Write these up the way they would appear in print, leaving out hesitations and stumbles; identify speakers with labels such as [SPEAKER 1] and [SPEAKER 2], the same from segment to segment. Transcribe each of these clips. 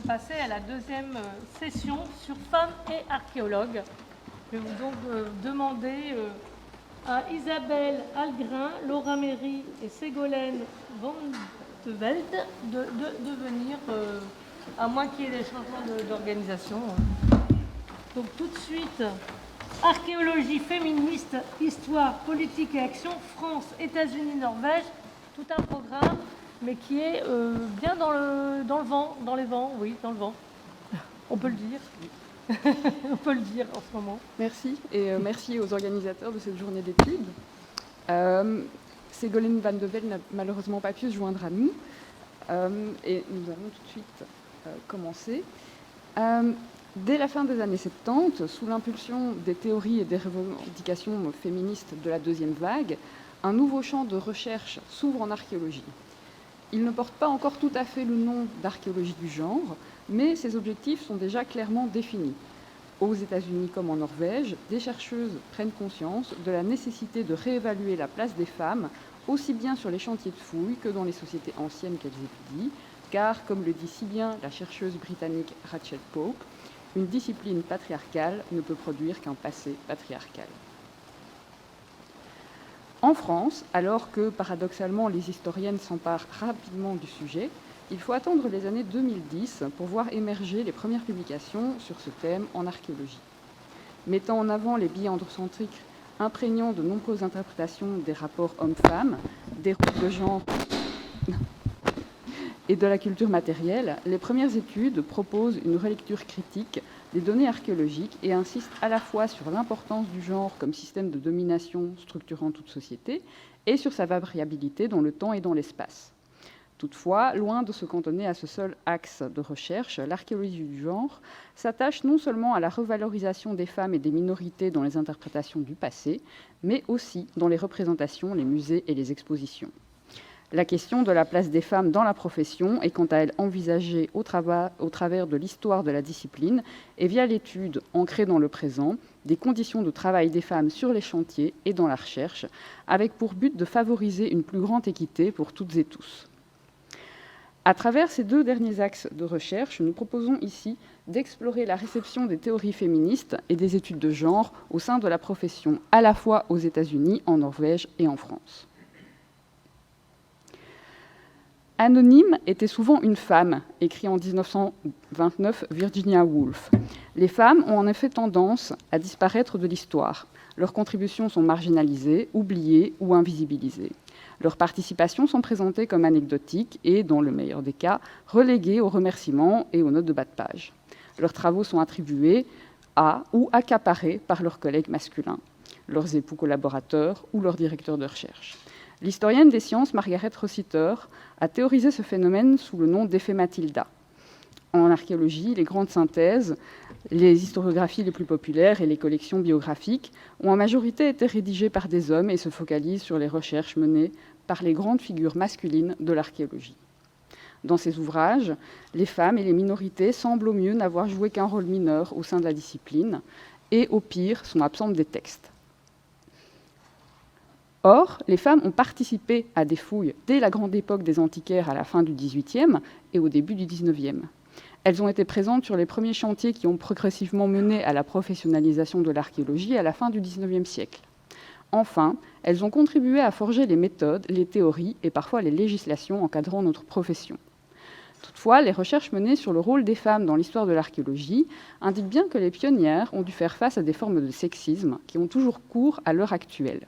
[SPEAKER 1] allons passer à la deuxième session sur femmes et archéologues. Je vais donc demander à Isabelle Algrin, Laura Méry et Ségolène Van de Velde de venir, à moins qu'il y ait des changements d'organisation. Donc tout de suite, archéologie féministe, histoire, politique et action, France, États-Unis, Norvège, tout un programme, mais qui est bien dans le vent, dans les vents, oui, dans le vent. On peut le dire. On peut le dire en ce moment.
[SPEAKER 2] Merci, et merci aux organisateurs de cette journée d'études. Ségolène Van de Velde n'a malheureusement pas pu se joindre à nous, et nous allons tout de suite commencer. Dès la fin des années 70, sous l'impulsion des théories et des revendications féministes de la deuxième vague, un nouveau champ de recherche s'ouvre en archéologie. Il ne porte pas encore tout à fait le nom d'archéologie du genre, mais ses objectifs sont déjà clairement définis. Aux États-Unis comme en Norvège, des chercheuses prennent conscience de la nécessité de réévaluer la place des femmes, aussi bien sur les chantiers de fouilles que dans les sociétés anciennes qu'elles étudient, car, comme le dit si bien la chercheuse britannique Rachel Pope, une discipline patriarcale ne peut produire qu'un passé patriarcal. En France, alors que, paradoxalement, les historiennes s'emparent rapidement du sujet, il faut attendre les années 2010 pour voir émerger les premières publications sur ce thème en archéologie. Mettant en avant les biais androcentriques imprégnant de nombreuses interprétations des rapports hommes-femmes, des rôles de genre et de la culture matérielle, les premières études proposent une relecture critique des données archéologiques et insistent à la fois sur l'importance du genre comme système de domination structurant toute société et sur sa variabilité dans le temps et dans l'espace. Toutefois, loin de se cantonner à ce seul axe de recherche, l'archéologie du genre s'attache non seulement à la revalorisation des femmes et des minorités dans les interprétations du passé, mais aussi dans les représentations, les musées et les expositions. La question de la place des femmes dans la profession est quant à elle envisagée au travers de l'histoire de la discipline et via l'étude ancrée dans le présent des conditions de travail des femmes sur les chantiers et dans la recherche, avec pour but de favoriser une plus grande équité pour toutes et tous. À travers ces deux derniers axes de recherche, nous proposons ici d'explorer la réception des théories féministes et des études de genre au sein de la profession, à la fois aux États-Unis, en Norvège et en France. Anonyme était souvent une femme, écrit en 1929 Virginia Woolf. Les femmes ont en effet tendance à disparaître de l'histoire. Leurs contributions sont marginalisées, oubliées ou invisibilisées. Leurs participations sont présentées comme anecdotiques et, dans le meilleur des cas, reléguées aux remerciements et aux notes de bas de page. Leurs travaux sont attribués à ou accaparés par leurs collègues masculins, leurs époux collaborateurs ou leurs directeurs de recherche. L'historienne des sciences Margaret Rossiter a théorisé ce phénomène sous le nom d'effet Matilda. En archéologie, les grandes synthèses, les historiographies les plus populaires et les collections biographiques ont en majorité été rédigées par des hommes et se focalisent sur les recherches menées par les grandes figures masculines de l'archéologie. Dans ces ouvrages, les femmes et les minorités semblent au mieux n'avoir joué qu'un rôle mineur au sein de la discipline et, au pire, sont absentes des textes. Or, les femmes ont participé à des fouilles dès la grande époque des antiquaires à la fin du XVIIIe et au début du XIXe. Elles ont été présentes sur les premiers chantiers qui ont progressivement mené à la professionnalisation de l'archéologie à la fin du XIXe siècle. Enfin, elles ont contribué à forger les méthodes, les théories et parfois les législations encadrant notre profession. Toutefois, les recherches menées sur le rôle des femmes dans l'histoire de l'archéologie indiquent bien que les pionnières ont dû faire face à des formes de sexisme qui ont toujours cours à l'heure actuelle.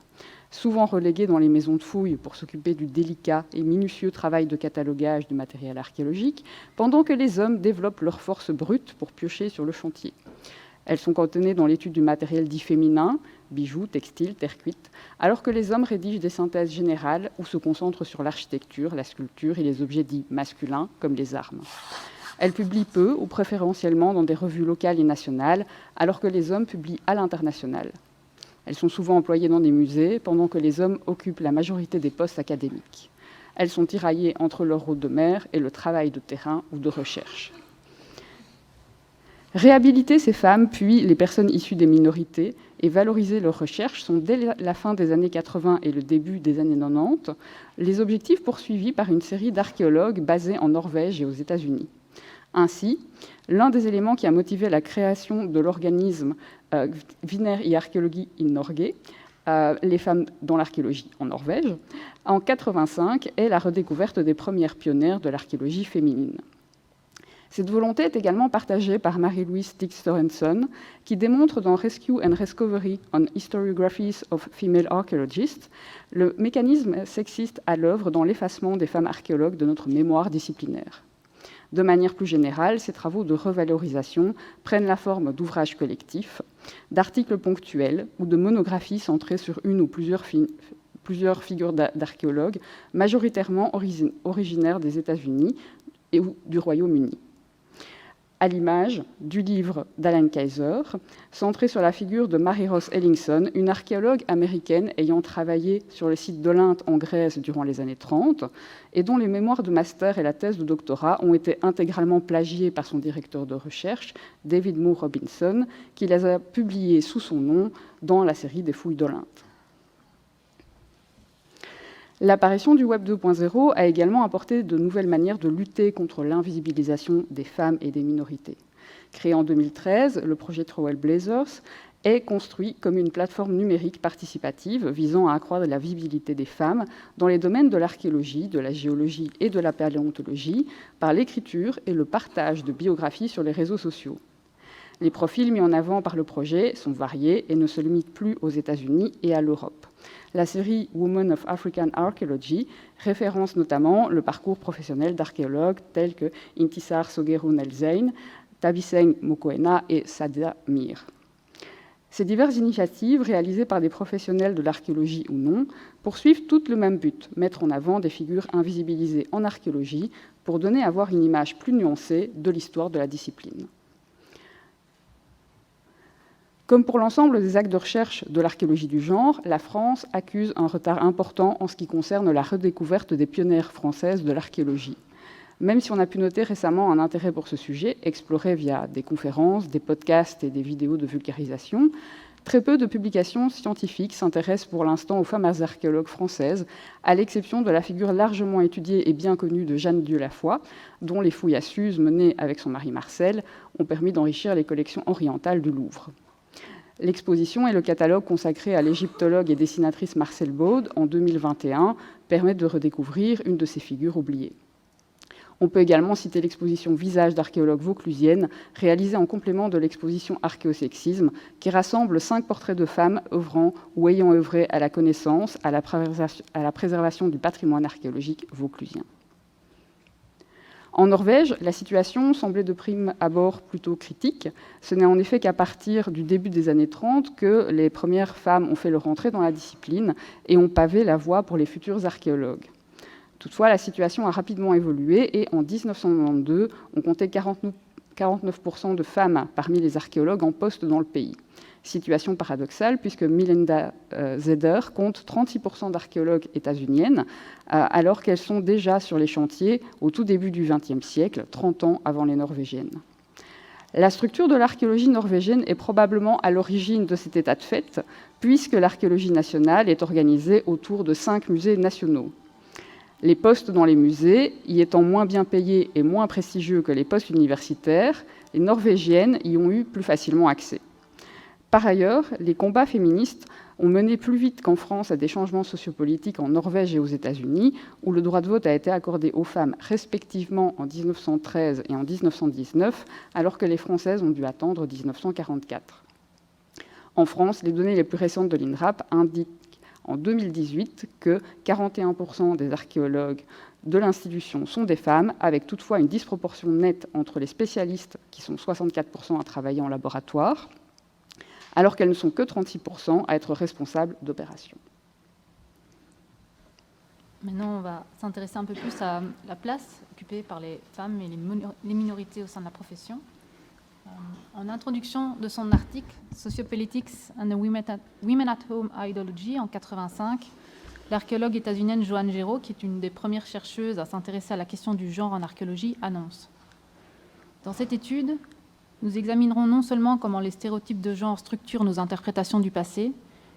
[SPEAKER 2] Souvent reléguées dans les maisons de fouilles pour s'occuper du délicat et minutieux travail de catalogage du matériel archéologique, pendant que les hommes développent leur force brute pour piocher sur le chantier. Elles sont cantonnées dans l'étude du matériel dit féminin, bijoux, textiles, terre cuite, alors que les hommes rédigent des synthèses générales ou se concentrent sur l'architecture, la sculpture et les objets dits masculins, comme les armes. Elles publient peu ou préférentiellement dans des revues locales et nationales, alors que les hommes publient à l'international. Elles sont souvent employées dans des musées, pendant que les hommes occupent la majorité des postes académiques. Elles sont tiraillées entre leur rôle de mère et le travail de terrain ou de recherche. Réhabiliter ces femmes, puis les personnes issues des minorités, et valoriser leurs recherches sont, dès la fin des années 80 et le début des années 90, les objectifs poursuivis par une série d'archéologues basés en Norvège et aux États-Unis. Ainsi, l'un des éléments qui a motivé la création de l'organisme Kvinner i arkeologi i Norge, les femmes dans l'archéologie en Norvège, en 1985 est la redécouverte des premières pionnières de l'archéologie féminine. Cette volonté est également partagée par Marie-Louise Stig-Sørensen, qui démontre dans Rescue and Discovery on Historiographies of Female Archaeologists le mécanisme sexiste à l'œuvre dans l'effacement des femmes archéologues de notre mémoire disciplinaire. De manière plus générale, ces travaux de revalorisation prennent la forme d'ouvrages collectifs, d'articles ponctuels ou de monographies centrées sur une ou plusieurs figures d'archéologues, majoritairement originaires des États-Unis ou du Royaume-Uni. À l'image du livre d'Alan Kaiser, centré sur la figure de Mary Ross Ellingson, une archéologue américaine ayant travaillé sur le site d'Olynthe en Grèce durant les années 30, et dont les mémoires de master et la thèse de doctorat ont été intégralement plagiées par son directeur de recherche, David Moore Robinson, qui les a publiées sous son nom dans la série des fouilles d'Olynthe. L'apparition du Web 2.0 a également apporté de nouvelles manières de lutter contre l'invisibilisation des femmes et des minorités. Créé en 2013, le projet Trailblazers est construit comme une plateforme numérique participative visant à accroître la visibilité des femmes dans les domaines de l'archéologie, de la géologie et de la paléontologie par l'écriture et le partage de biographies sur les réseaux sociaux. Les profils mis en avant par le projet sont variés et ne se limitent plus aux États-Unis et à l'Europe. La série Women of African Archaeology référence notamment le parcours professionnel d'archéologues tels que Intisar Sogueru Nelzein, Tabiseng Mokoena et Sadia Mir. Ces diverses initiatives, réalisées par des professionnels de l'archéologie ou non, poursuivent toutes le même but, mettre en avant des figures invisibilisées en archéologie pour donner à voir une image plus nuancée de l'histoire de la discipline. Comme pour l'ensemble des actes de recherche de l'archéologie du genre, la France accuse un retard important en ce qui concerne la redécouverte des pionnières françaises de l'archéologie. Même si on a pu noter récemment un intérêt pour ce sujet, exploré via des conférences, des podcasts et des vidéos de vulgarisation, très peu de publications scientifiques s'intéressent pour l'instant aux femmes archéologues françaises, à l'exception de la figure largement étudiée et bien connue de Jeanne Dieulafoy, dont les fouilles à Suse menées avec son mari Marcel ont permis d'enrichir les collections orientales du Louvre. L'exposition et le catalogue consacré à l'égyptologue et dessinatrice Marcel Baude en 2021 permettent de redécouvrir une de ces figures oubliées. On peut également citer l'exposition Visages d'archéologues vauclusiennes, réalisée en complément de l'exposition Archéosexisme, qui rassemble 5 portraits de femmes œuvrant ou ayant œuvré à la connaissance, à la préservation du patrimoine archéologique vauclusien. En Norvège, la situation semblait de prime abord plutôt critique. Ce n'est en effet qu'à partir du début des années 30 que les premières femmes ont fait leur entrée dans la discipline et ont pavé la voie pour les futurs archéologues. Toutefois, la situation a rapidement évolué et en 1992, on comptait 49% de femmes parmi les archéologues en poste dans le pays. Situation paradoxale puisque Melinda Zeder compte 36% d'archéologues états-uniennes, alors qu'elles sont déjà sur les chantiers au tout début du XXe siècle, 30 ans avant les Norvégiennes. La structure de l'archéologie norvégienne est probablement à l'origine de cet état de fait, puisque l'archéologie nationale est organisée autour de 5 musées nationaux. Les postes dans les musées, y étant moins bien payés et moins prestigieux que les postes universitaires, les Norvégiennes y ont eu plus facilement accès. Par ailleurs, les combats féministes ont mené plus vite qu'en France à des changements sociopolitiques en Norvège et aux États-Unis, où le droit de vote a été accordé aux femmes respectivement en 1913 et en 1919, alors que les Françaises ont dû attendre 1944. En France, les données les plus récentes de l'INRAP indiquent en 2018 que 41% des archéologues de l'institution sont des femmes, avec toutefois une disproportion nette entre les spécialistes, qui sont 64% à travailler en laboratoire, alors qu'elles ne sont que 36% à être responsables d'opérations.
[SPEAKER 3] Maintenant, on va s'intéresser un peu plus à la place occupée par les femmes et les minorités au sein de la profession. En introduction de son article « Sociopolitics and the Women at Home Ideology » en 1985, l'archéologue états-unienne Joanne Gero, qui est une des premières chercheuses à s'intéresser à la question du genre en archéologie, annonce « Dans cette étude, nous examinerons non seulement comment les stéréotypes de genre structurent nos interprétations du passé,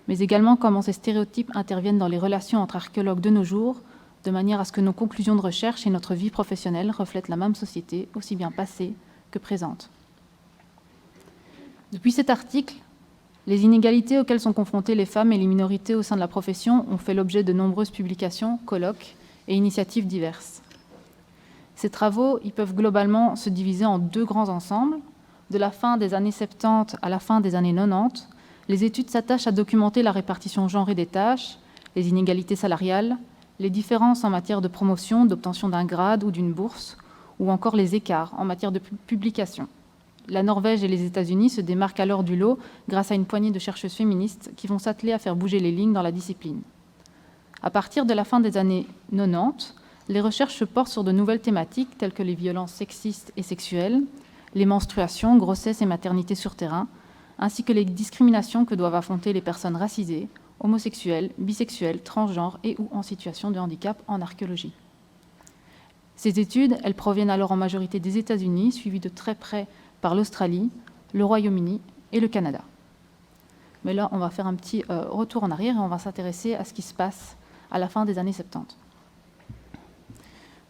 [SPEAKER 3] mais également comment ces stéréotypes interviennent dans les relations entre archéologues de nos jours, de manière à ce que nos conclusions de recherche et notre vie professionnelle reflètent la même société, aussi bien passée que présente. Depuis cet article, les inégalités auxquelles sont confrontées les femmes et les minorités au sein de la profession ont fait l'objet de nombreuses publications, colloques et initiatives diverses. Ces travaux peuvent globalement se diviser en deux grands ensembles. De la fin des années 70 à la fin des années 90, les études s'attachent à documenter la répartition genrée des tâches, les inégalités salariales, les différences en matière de promotion, d'obtention d'un grade ou d'une bourse, ou encore les écarts en matière de publication. La Norvège et les États-Unis se démarquent alors du lot grâce à une poignée de chercheuses féministes qui vont s'atteler à faire bouger les lignes dans la discipline. À partir de la fin des années 90, les recherches se portent sur de nouvelles thématiques telles que les violences sexistes et sexuelles, les menstruations, grossesses et maternités sur terrain, ainsi que les discriminations que doivent affronter les personnes racisées, homosexuelles, bisexuelles, transgenres et ou en situation de handicap en archéologie. Ces études, elles proviennent alors en majorité des États-Unis, suivies de très près par l'Australie, le Royaume-Uni et le Canada. Mais là, on va faire un petit retour en arrière et on va s'intéresser à ce qui se passe à la fin des années 70.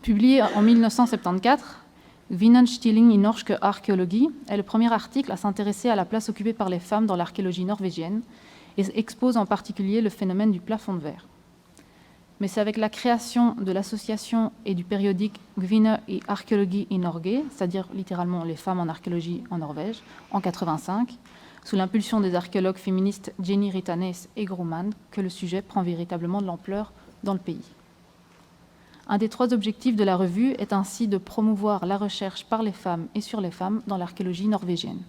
[SPEAKER 3] Publié en 1974, Kvinnenstilling i norsk arkeologi est le premier article à s'intéresser à la place occupée par les femmes dans l'archéologie norvégienne et expose en particulier le phénomène du plafond de verre. Mais c'est avec la création de l'association et du périodique Kvinner i arkeologi i Norge, c'est-à-dire littéralement les femmes en archéologie en Norvège, en 1985, sous l'impulsion des archéologues féministes Jenny Ritanes et Grohmann, que le sujet prend véritablement de l'ampleur dans le pays. Un des trois objectifs de la revue est ainsi de promouvoir la recherche par les femmes et sur les femmes dans l'archéologie norvégienne.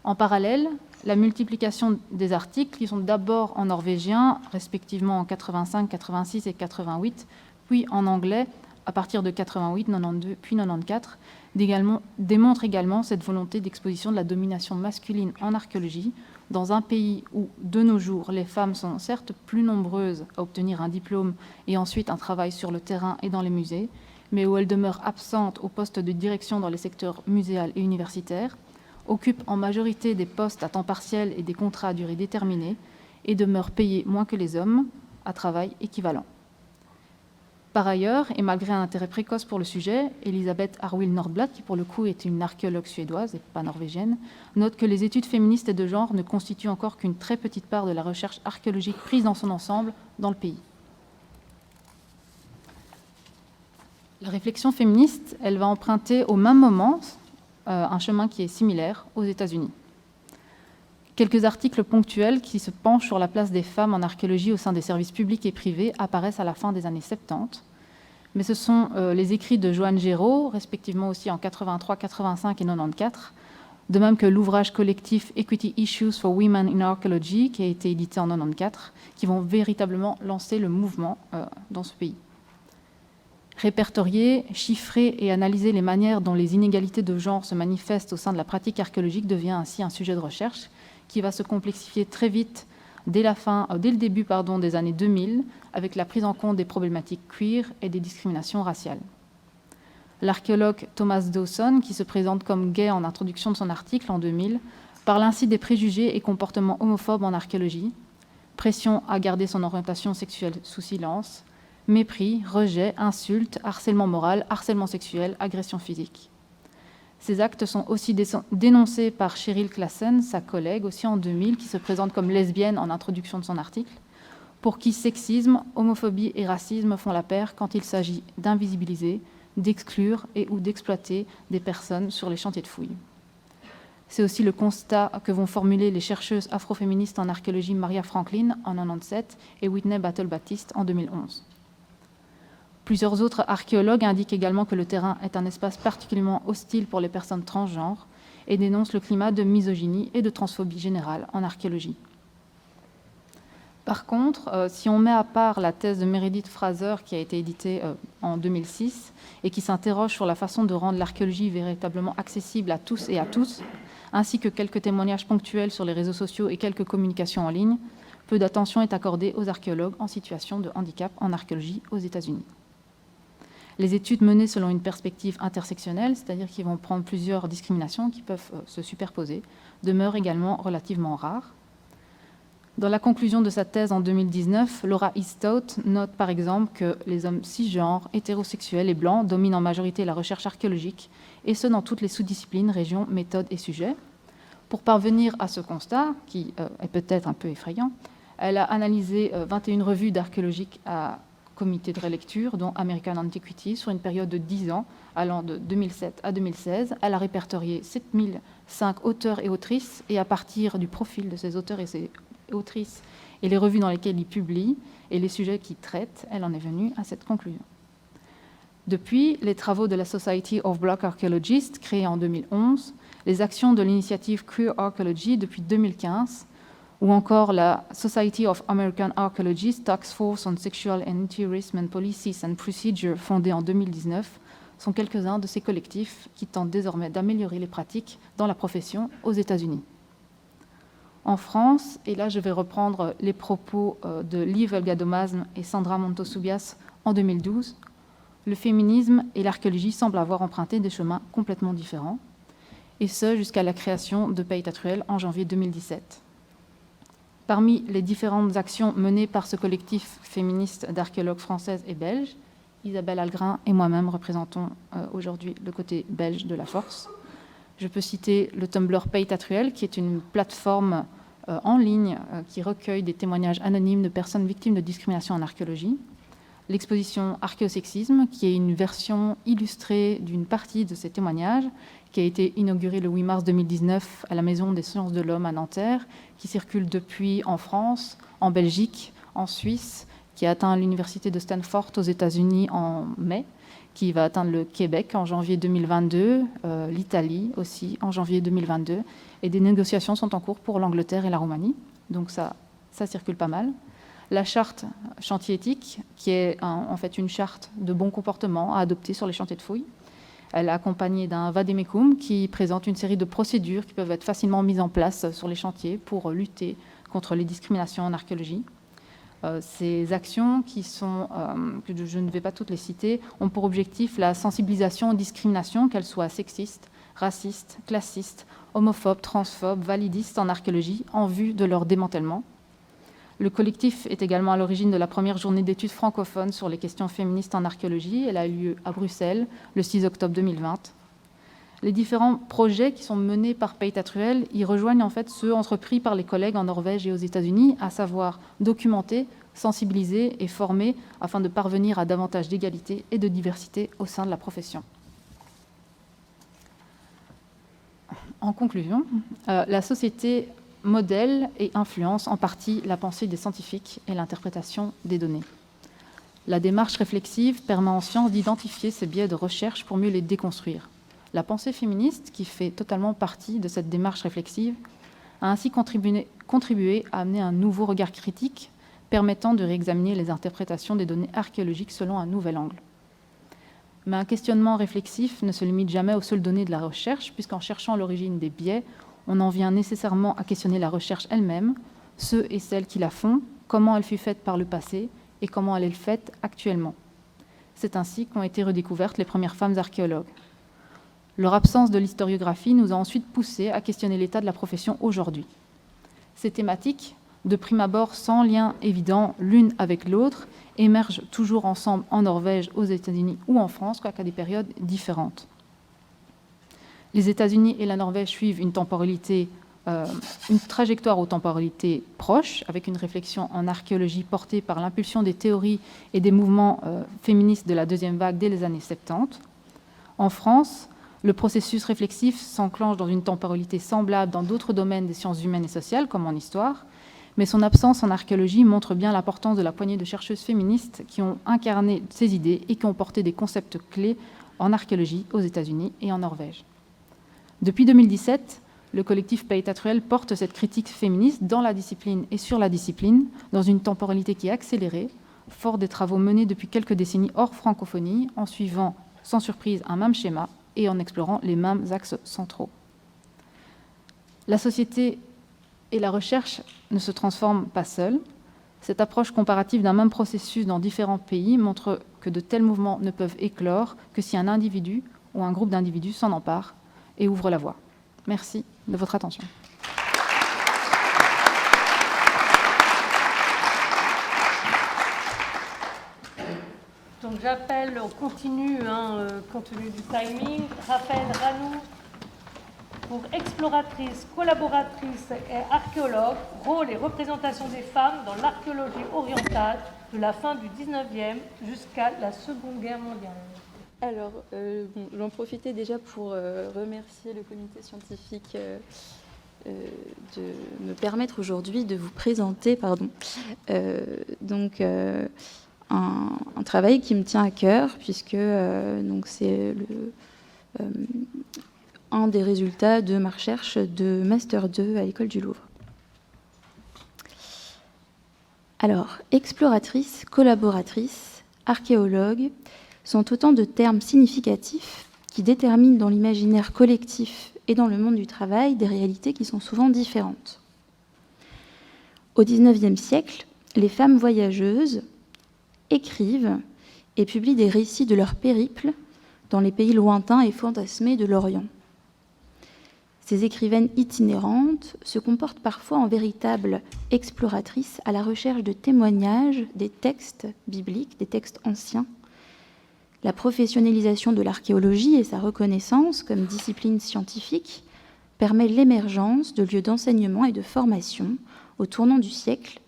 [SPEAKER 3] En parallèle, la multiplication des articles, qui sont d'abord en norvégien, respectivement en 85, 86 et 88, puis en anglais à partir de 88, 92, puis 94, démontrent également cette volonté d'exposition de la domination masculine en archéologie dans un pays où, de nos jours, les femmes sont certes plus nombreuses à obtenir un diplôme et ensuite un travail sur le terrain et dans les musées, mais où elles demeurent absentes au poste de direction dans les secteurs muséal et universitaires, occupent en majorité des postes à temps partiel et des contrats à durée déterminée et demeurent payées moins que les hommes à travail équivalent. Par ailleurs, et malgré un intérêt précoce pour le sujet, Elisabeth Arwill Nordblad, qui pour le coup est une archéologue suédoise et pas norvégienne, note que les études féministes et de genre ne constituent encore qu'une très petite part de la recherche archéologique prise dans son ensemble dans le pays. La réflexion féministe, elle va emprunter au même moment un chemin qui est similaire aux États-Unis. Quelques articles ponctuels qui se penchent sur la place des femmes en archéologie au sein des services publics et privés apparaissent à la fin des années 70. Mais ce sont les écrits de Joanne Géraud, respectivement aussi en 83, 85 et 94, de même que l'ouvrage collectif Equity Issues for Women in Archaeology, qui a été édité en 94, qui vont véritablement lancer le mouvement dans ce pays. Répertorier, chiffrer et analyser les manières dont les inégalités de genre se manifestent au sein de la pratique archéologique devient ainsi un sujet de recherche qui va se complexifier très vite dès le début des années 2000, avec la prise en compte des problématiques queer et des discriminations raciales. L'archéologue Thomas Dawson, qui se présente comme gay en introduction de son article en 2000, parle ainsi des préjugés et comportements homophobes en archéologie, pression à garder son orientation sexuelle sous silence, mépris, rejet, insultes, harcèlement moral, harcèlement sexuel, agression physique. Ces actes sont aussi dénoncés par Cheryl Classen, sa collègue, aussi en 2000, qui se présente comme lesbienne en introduction de son article, pour qui sexisme, homophobie et racisme font la paire quand il s'agit d'invisibiliser, d'exclure et ou d'exploiter des personnes sur les chantiers de fouilles. C'est aussi le constat que vont formuler les chercheuses afroféministes en archéologie Maria Franklin en 1997 et Whitney Battle-Baptiste en 2011. Plusieurs autres archéologues indiquent également que le terrain est un espace particulièrement hostile pour les personnes transgenres et dénoncent le climat de misogynie et de transphobie générale en archéologie. Par contre, si on met à part la thèse de Meredith Fraser qui a été éditée en 2006 et qui s'interroge sur la façon de rendre l'archéologie véritablement accessible à tous et à tous, ainsi que quelques témoignages ponctuels sur les réseaux sociaux et quelques communications en ligne, peu d'attention est accordée aux archéologues en situation de handicap en archéologie aux États-Unis. Les études menées selon une perspective intersectionnelle, c'est-à-dire qui vont prendre plusieurs discriminations qui peuvent se superposer, demeurent également relativement rares. Dans la conclusion de sa thèse en 2019, Laura Eastout note par exemple que les hommes cisgenres, hétérosexuels et blancs dominent en majorité la recherche archéologique, et ce dans toutes les sous-disciplines, régions, méthodes et sujets. Pour parvenir à ce constat, qui est peut-être un peu effrayant, elle a analysé 21 revues d'archéologie à comité de relecture, dont American Antiquity, sur une période de 10 ans, allant de 2007 à 2016. Elle a répertorié 7005 auteurs et autrices, et à partir du profil de ces auteurs et ces autrices et les revues dans lesquelles ils publient et les sujets qu'ils traitent, elle en est venue à cette conclusion. Depuis les travaux de la Society of Black Archaeologists, créée en 2011, les actions de l'initiative Queer Archaeology depuis 2015, ou encore la Society of American Archaeologists Task Force on Sexual and Anti-Harassment Policies and Procedure, fondée en 2019, sont quelques-uns de ces collectifs qui tentent désormais d'améliorer les pratiques dans la profession aux États-Unis. En France, et là je vais reprendre les propos de Liv Elgadomasm et Sandra Montosoubias en 2012, le féminisme et l'archéologie semblent avoir emprunté des chemins complètement différents, et ce jusqu'à la création de Pays Tatruel en janvier 2017. Parmi les différentes actions menées par ce collectif féministe d'archéologues françaises et belges, Isabelle Algrin et moi-même représentons aujourd'hui le côté belge de la force. Je peux citer le Tumblr Pays Tatruel, qui est une plateforme en ligne qui recueille des témoignages anonymes de personnes victimes de discrimination en archéologie. L'exposition Archéosexisme, qui est une version illustrée d'une partie de ces témoignages, qui a été inaugurée le 8 mars 2019 à la Maison des Sciences de l'Homme à Nanterre, qui circule depuis en France, en Belgique, en Suisse, qui a atteint l'université de Stanford aux États-Unis en mai, qui va atteindre le Québec en janvier 2022, l'Italie aussi en janvier 2022, et des négociations sont en cours pour l'Angleterre et la Roumanie, donc ça circule pas mal. La charte chantier éthique, qui est en fait une charte de bon comportement à adopter sur les chantiers de fouilles. Elle est accompagnée d'un vademecum qui présente une série de procédures qui peuvent être facilement mises en place sur les chantiers pour lutter contre les discriminations en archéologie. Ces actions, que je ne vais pas toutes les citer, ont pour objectif la sensibilisation aux discriminations, qu'elles soient sexistes, racistes, classistes, homophobes, transphobes, validistes en archéologie, en vue de leur démantèlement. Le collectif est également à l'origine de la première journée d'études francophones sur les questions féministes en archéologie. Elle a eu lieu à Bruxelles le 6 octobre 2020. Les différents projets qui sont menés par Pays Tatruel y rejoignent en fait ceux entrepris par les collègues en Norvège et aux États-Unis, à savoir documenter, sensibiliser et former afin de parvenir à davantage d'égalité et de diversité au sein de la profession. En conclusion, la société modèle et influence en partie la pensée des scientifiques et l'interprétation des données. La démarche réflexive permet en science d'identifier ces biais de recherche pour mieux les déconstruire. La pensée féministe, qui fait totalement partie de cette démarche réflexive, a ainsi contribué à amener un nouveau regard critique permettant de réexaminer les interprétations des données archéologiques selon un nouvel angle. Mais un questionnement réflexif ne se limite jamais aux seules données de la recherche, puisqu'en cherchant l'origine des biais, on en vient nécessairement à questionner la recherche elle-même, ceux et celles qui la font, comment elle fut faite par le passé et comment elle est faite actuellement. C'est ainsi qu'ont été redécouvertes les premières femmes archéologues. Leur absence de l'historiographie nous a ensuite poussé à questionner l'état de la profession aujourd'hui. Ces thématiques, de prime abord sans lien évident l'une avec l'autre, émergent toujours ensemble en Norvège, aux États-Unis ou en France, quoiqu'à des périodes différentes. Les États-Unis et la Norvège suivent une trajectoire aux temporalités proches, avec une réflexion en archéologie portée par l'impulsion des théories et des mouvements féministes de la deuxième vague dès les années 70. En France, le processus réflexif s'enclenche dans une temporalité semblable dans d'autres domaines des sciences humaines et sociales, comme en histoire, mais son absence en archéologie montre bien l'importance de la poignée de chercheuses féministes qui ont incarné ces idées et qui ont porté des concepts clés en archéologie aux États-Unis et en Norvège. Depuis 2017, le collectif Pays Tatruel porte cette critique féministe dans la discipline et sur la discipline, dans une temporalité qui est accélérée, fort des travaux menés depuis quelques décennies hors francophonie, en suivant sans surprise un même schéma et en explorant les mêmes axes centraux. La société et la recherche ne se transforment pas seules. Cette approche comparative d'un même processus dans différents pays montre que de tels mouvements ne peuvent éclore que si un individu ou un groupe d'individus s'en empare et ouvre la voie. Merci de votre attention.
[SPEAKER 1] j'appelle, on continue, compte tenu du timing, Raphaël Ranou pour exploratrice, collaboratrice et archéologue, rôle et représentation des femmes dans l'archéologie orientale de la fin du 19e jusqu'à la Seconde Guerre mondiale.
[SPEAKER 4] Alors, j'en profitais déjà pour remercier le comité scientifique de me permettre aujourd'hui de vous présenter un travail qui me tient à cœur, puisque c'est un des résultats de ma recherche de Master 2 à l'École du Louvre. Alors, exploratrice, collaboratrice, archéologue sont autant de termes significatifs qui déterminent dans l'imaginaire collectif et dans le monde du travail des réalités qui sont souvent différentes. Au XIXe siècle, les femmes voyageuses écrivent et publient des récits de leurs périples dans les pays lointains et fantasmés de l'Orient. Ces écrivaines itinérantes se comportent parfois en véritables exploratrices à la recherche de témoignages des textes bibliques, des textes anciens. La professionnalisation de l'archéologie et sa reconnaissance comme discipline scientifique permet l'émergence de lieux d'enseignement et de formation au tournant du siècle,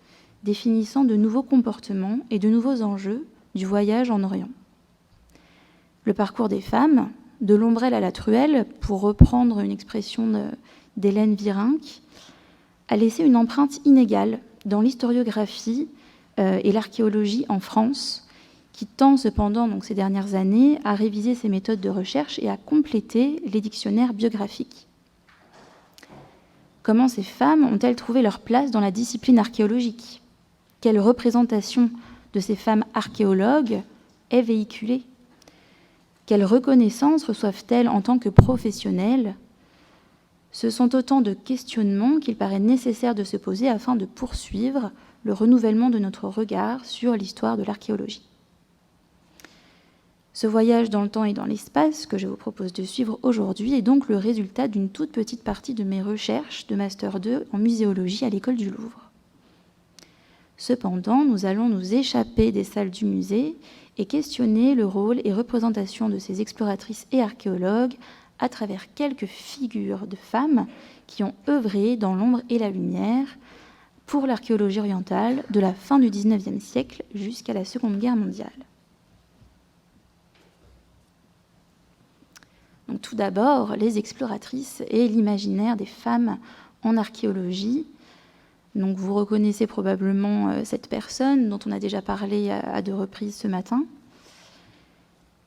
[SPEAKER 4] définissant de nouveaux comportements et de nouveaux enjeux du voyage en Orient. Le parcours des femmes, de l'ombrelle à la truelle, pour reprendre une expression d'Hélène Virenque, a laissé une empreinte inégale dans l'historiographie et l'archéologie en France, qui tend cependant, ces dernières années, à réviser ses méthodes de recherche et à compléter les dictionnaires biographiques. Comment ces femmes ont-elles trouvé leur place dans la discipline archéologique ? Quelle représentation de ces femmes archéologues est véhiculée ? Quelle reconnaissance reçoivent-elles en tant que professionnelles ? Ce sont autant de questionnements qu'il paraît nécessaire de se poser afin de poursuivre le renouvellement de notre regard sur l'histoire de l'archéologie. Ce voyage dans le temps et dans l'espace que je vous propose de suivre aujourd'hui est donc le résultat d'une toute petite partie de mes recherches de Master 2 en muséologie à l'École du Louvre. Cependant, nous allons nous échapper des salles du musée et questionner le rôle et représentation de ces exploratrices et archéologues à travers quelques figures de femmes qui ont œuvré dans l'ombre et la lumière pour l'archéologie orientale de la fin du XIXe siècle jusqu'à la Seconde Guerre mondiale. Donc, tout d'abord, les exploratrices et l'imaginaire des femmes en archéologie. Donc, vous reconnaissez probablement cette personne dont on a déjà parlé à 2 reprises ce matin.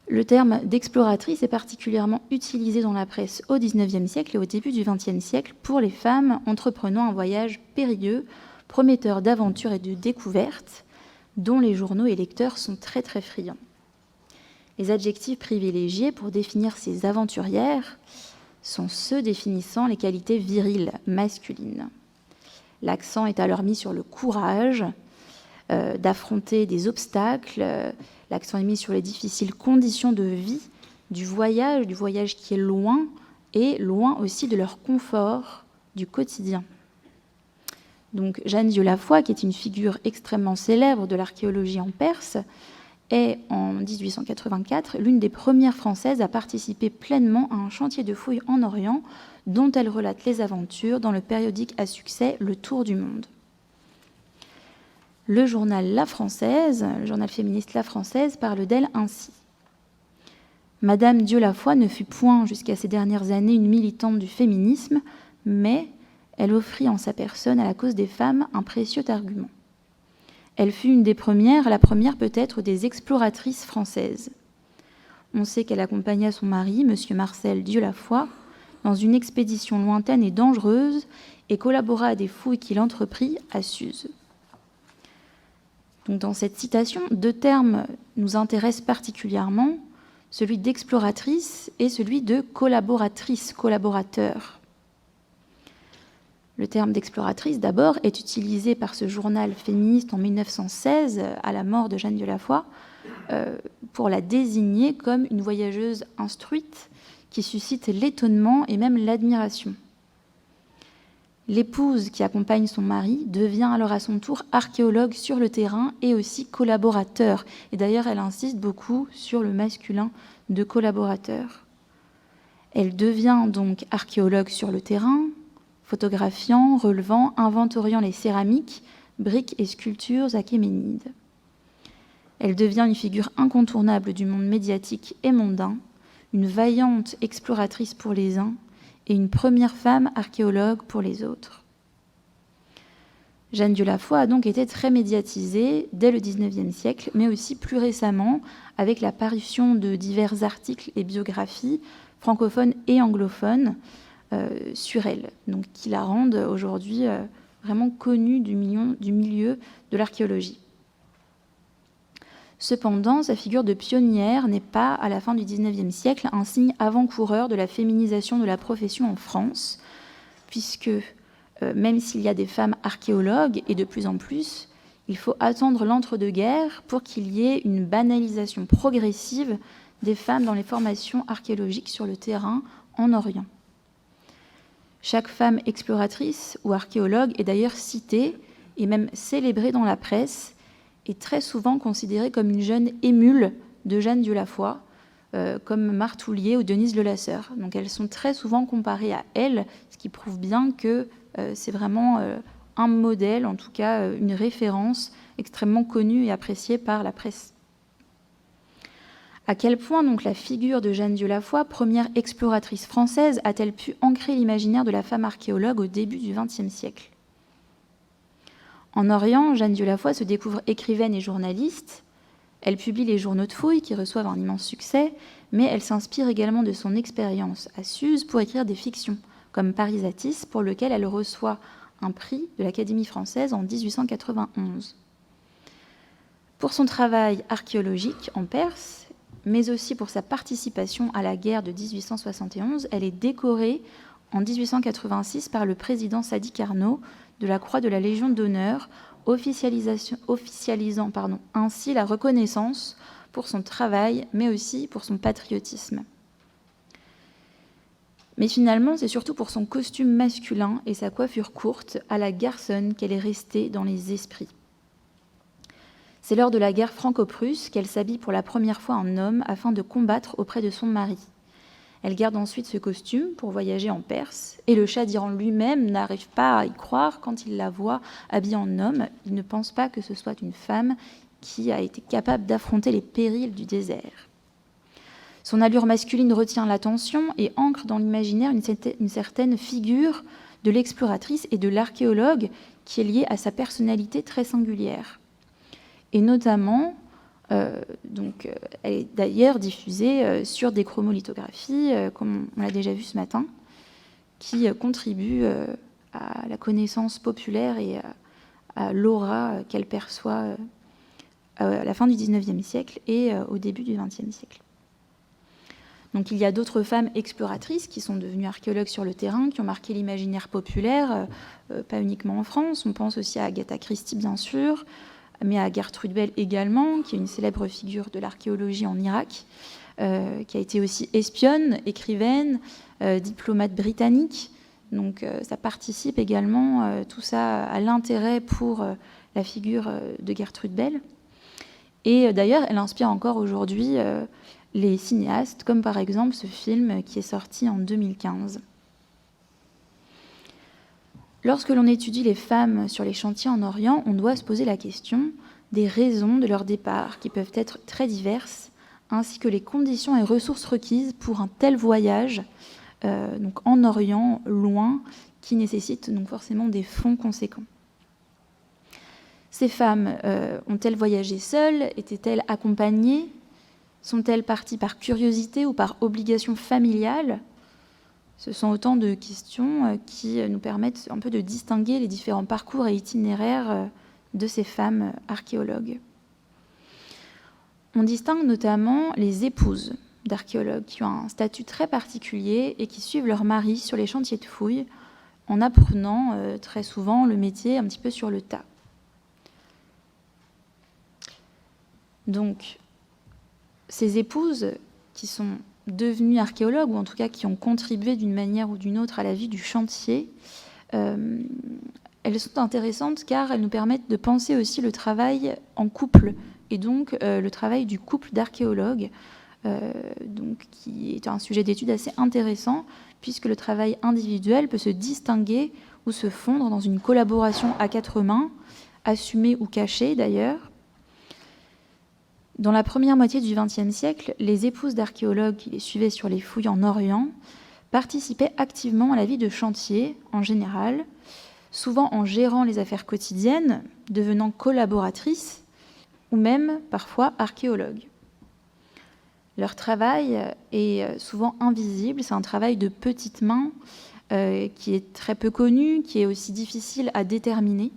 [SPEAKER 4] Le terme d'exploratrice est particulièrement utilisé dans la presse au XIXe siècle et au début du XXe siècle pour les femmes entreprenant un voyage périlleux, prometteur d'aventures et de découvertes, dont les journaux et lecteurs sont très très friands. Les adjectifs privilégiés pour définir ces aventurières sont ceux définissant les qualités viriles, masculines. L'accent est alors mis sur le courage d'affronter des obstacles. L'accent est mis sur les difficiles conditions de vie du voyage qui est loin, et loin aussi de leur confort du quotidien. Donc, Jeanne Dieulafoy, qui est une figure extrêmement célèbre de l'archéologie en Perse, est en 1884 l'une des premières Françaises à participer pleinement à un chantier de fouilles en Orient, dont elle relate les aventures dans le périodique à succès Le Tour du Monde. Le journal La Française, le journal féministe La Française, parle d'elle ainsi. Madame Dieulafoy ne fut point jusqu'à ces dernières années une militante du féminisme, mais elle offrit en sa personne à la cause des femmes un précieux argument. Elle fut une des premières, la première peut-être des exploratrices françaises. On sait qu'elle accompagna son mari, M. Marcel Dieulafoy, dans une expédition lointaine et dangereuse et collabora à des fouilles qu'il entreprit à Suse. Donc, dans cette citation, 2 termes nous intéressent particulièrement, celui d'exploratrice et celui de collaboratrice, collaborateur. Le terme d'exploratrice, d'abord, est utilisé par ce journal féministe en 1916, à la mort de Jeanne Dieulafoy, pour la désigner comme une voyageuse instruite qui suscite l'étonnement et même l'admiration. L'épouse qui accompagne son mari devient alors à son tour archéologue sur le terrain et aussi collaborateur. Et d'ailleurs, elle insiste beaucoup sur le masculin de collaborateur. Elle devient donc archéologue sur le terrain, photographiant, relevant, inventoriant les céramiques, briques et sculptures achéménides. Elle devient une figure incontournable du monde médiatique et mondain, une vaillante exploratrice pour les uns et une première femme archéologue pour les autres. Jeanne Dieulafoy a donc été très médiatisée dès le XIXe siècle, mais aussi plus récemment avec la parution de divers articles et biographies francophones et anglophones sur elle, donc qui la rendent aujourd'hui vraiment connue du milieu de l'archéologie. Cependant, sa figure de pionnière n'est pas, à la fin du XIXe siècle, un signe avant-coureur de la féminisation de la profession en France, puisque même s'il y a des femmes archéologues, et de plus en plus, il faut attendre l'entre-deux-guerres pour qu'il y ait une banalisation progressive des femmes dans les formations archéologiques sur le terrain en Orient. Chaque femme exploratrice ou archéologue est d'ailleurs citée et même célébrée dans la presse, est très souvent considérée comme une jeune émule de Jeanne Dieulafoy, comme Marthe Houllier ou Denise Lelasseur. Donc elles sont très souvent comparées à elle, ce qui prouve bien que c'est vraiment un modèle, en tout cas une référence extrêmement connue et appréciée par la presse. À quel point donc la figure de Jeanne Dieulafoy, première exploratrice française, a-t-elle pu ancrer l'imaginaire de la femme archéologue au début du XXe siècle ? En Orient, Jeanne Dieulafoy se découvre écrivaine et journaliste. Elle publie les journaux de fouilles qui reçoivent un immense succès, mais elle s'inspire également de son expérience à Suse pour écrire des fictions, comme Parisatis, pour lequel elle reçoit un prix de l'Académie française en 1891. Pour son travail archéologique en Perse, mais aussi pour sa participation à la guerre de 1871, elle est décorée en 1886 par le président Sadi Carnot de la Croix de la Légion d'honneur, officialisant ainsi la reconnaissance pour son travail, mais aussi pour son patriotisme. Mais finalement, c'est surtout pour son costume masculin et sa coiffure courte à la garçonne qu'elle est restée dans les esprits. C'est lors de la guerre franco-prusse qu'elle s'habille pour la première fois en homme afin de combattre auprès de son mari. Elle garde ensuite ce costume pour voyager en Perse, et le Shah d'Iran lui-même n'arrive pas à y croire quand il la voit habillée en homme. Il ne pense pas que ce soit une femme qui a été capable d'affronter les périls du désert. Son allure masculine retient l'attention et ancre dans l'imaginaire une certaine figure de l'exploratrice et de l'archéologue qui est liée à sa personnalité très singulière. Et notamment, elle est d'ailleurs diffusée sur des chromolithographies, comme on l'a déjà vu ce matin, qui contribuent à la connaissance populaire et à l'aura qu'elle perçoit à la fin du XIXe siècle et au début du XXe siècle. Donc il y a d'autres femmes exploratrices qui sont devenues archéologues sur le terrain, qui ont marqué l'imaginaire populaire, pas uniquement en France. On pense aussi à Agatha Christie, bien sûr, mais à Gertrude Bell également, qui est une célèbre figure de l'archéologie en Irak, qui a été aussi espionne, écrivaine, diplomate britannique. Donc ça participe également, tout ça, à l'intérêt pour la figure de Gertrude Bell. Et d'ailleurs, elle inspire encore aujourd'hui les cinéastes, comme par exemple ce film qui est sorti en 2015. Lorsque l'on étudie les femmes sur les chantiers en Orient, on doit se poser la question des raisons de leur départ, qui peuvent être très diverses, ainsi que les conditions et ressources requises pour un tel voyage, donc en Orient, loin, qui nécessite donc forcément des fonds conséquents. Ces femmes ont-elles voyagé seules? Étaient-elles accompagnées? Sont-elles parties par curiosité ou par obligation familiale? Ce sont autant de questions qui nous permettent un peu de distinguer les différents parcours et itinéraires de ces femmes archéologues. On distingue notamment les épouses d'archéologues qui ont un statut très particulier et qui suivent leur mari sur les chantiers de fouilles en apprenant très souvent le métier un petit peu sur le tas. Donc, ces épouses qui sont devenues archéologues, ou en tout cas qui ont contribué d'une manière ou d'une autre à la vie du chantier, Elles sont intéressantes car elles nous permettent de penser aussi le travail en couple, et donc le travail du couple d'archéologues, qui est un sujet d'étude assez intéressant, puisque le travail individuel peut se distinguer ou se fondre dans une collaboration à quatre mains, assumée ou cachée d'ailleurs. Dans la première moitié du XXe siècle, les épouses d'archéologues qui les suivaient sur les fouilles en Orient participaient activement à la vie de chantier en général, souvent en gérant les affaires quotidiennes, devenant collaboratrices ou même parfois archéologues. Leur travail est souvent invisible, c'est un travail de petites mains qui est très peu connu, qui est aussi difficile à déterminer.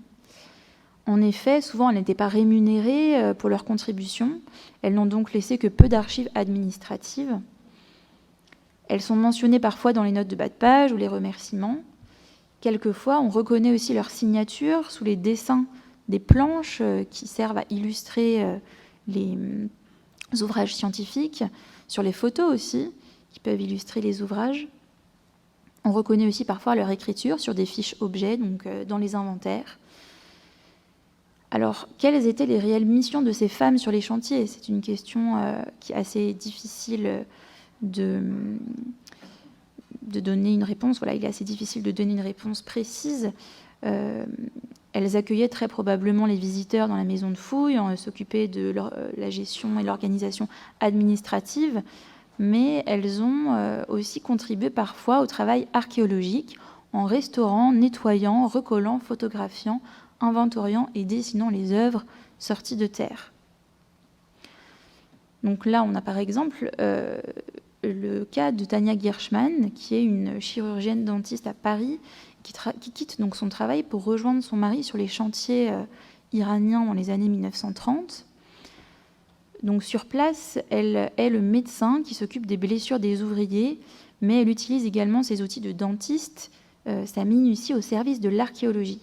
[SPEAKER 4] En effet, souvent elles n'étaient pas rémunérées pour leur contribution, elles n'ont donc laissé que peu d'archives administratives. Elles sont mentionnées parfois dans les notes de bas de page ou les remerciements. Quelquefois, on reconnaît aussi leur signature sous les dessins des planches qui servent à illustrer les ouvrages scientifiques, sur les photos aussi, qui peuvent illustrer les ouvrages. On reconnaît aussi parfois leur écriture sur des fiches objets, donc dans les inventaires. Alors, quelles étaient les réelles missions de ces femmes sur les chantiers ? C'est une question qui est assez difficile de donner une réponse. Voilà, il est assez difficile de donner une réponse précise. Elles accueillaient très probablement les visiteurs dans la maison de fouille, s'occupaient de la gestion et l'organisation administrative, mais elles ont aussi contribué parfois au travail archéologique en restaurant, nettoyant, recollant, photographiant, inventoriant et dessinant les œuvres sorties de terre. Donc là, on a par exemple le cas de Tania Girschman, qui est une chirurgienne dentiste à Paris, qui quitte donc son travail pour rejoindre son mari sur les chantiers iraniens dans les années 1930. Donc sur place, elle est le médecin qui s'occupe des blessures des ouvriers, mais elle utilise également ses outils de dentiste, sa minutie au service de l'archéologie.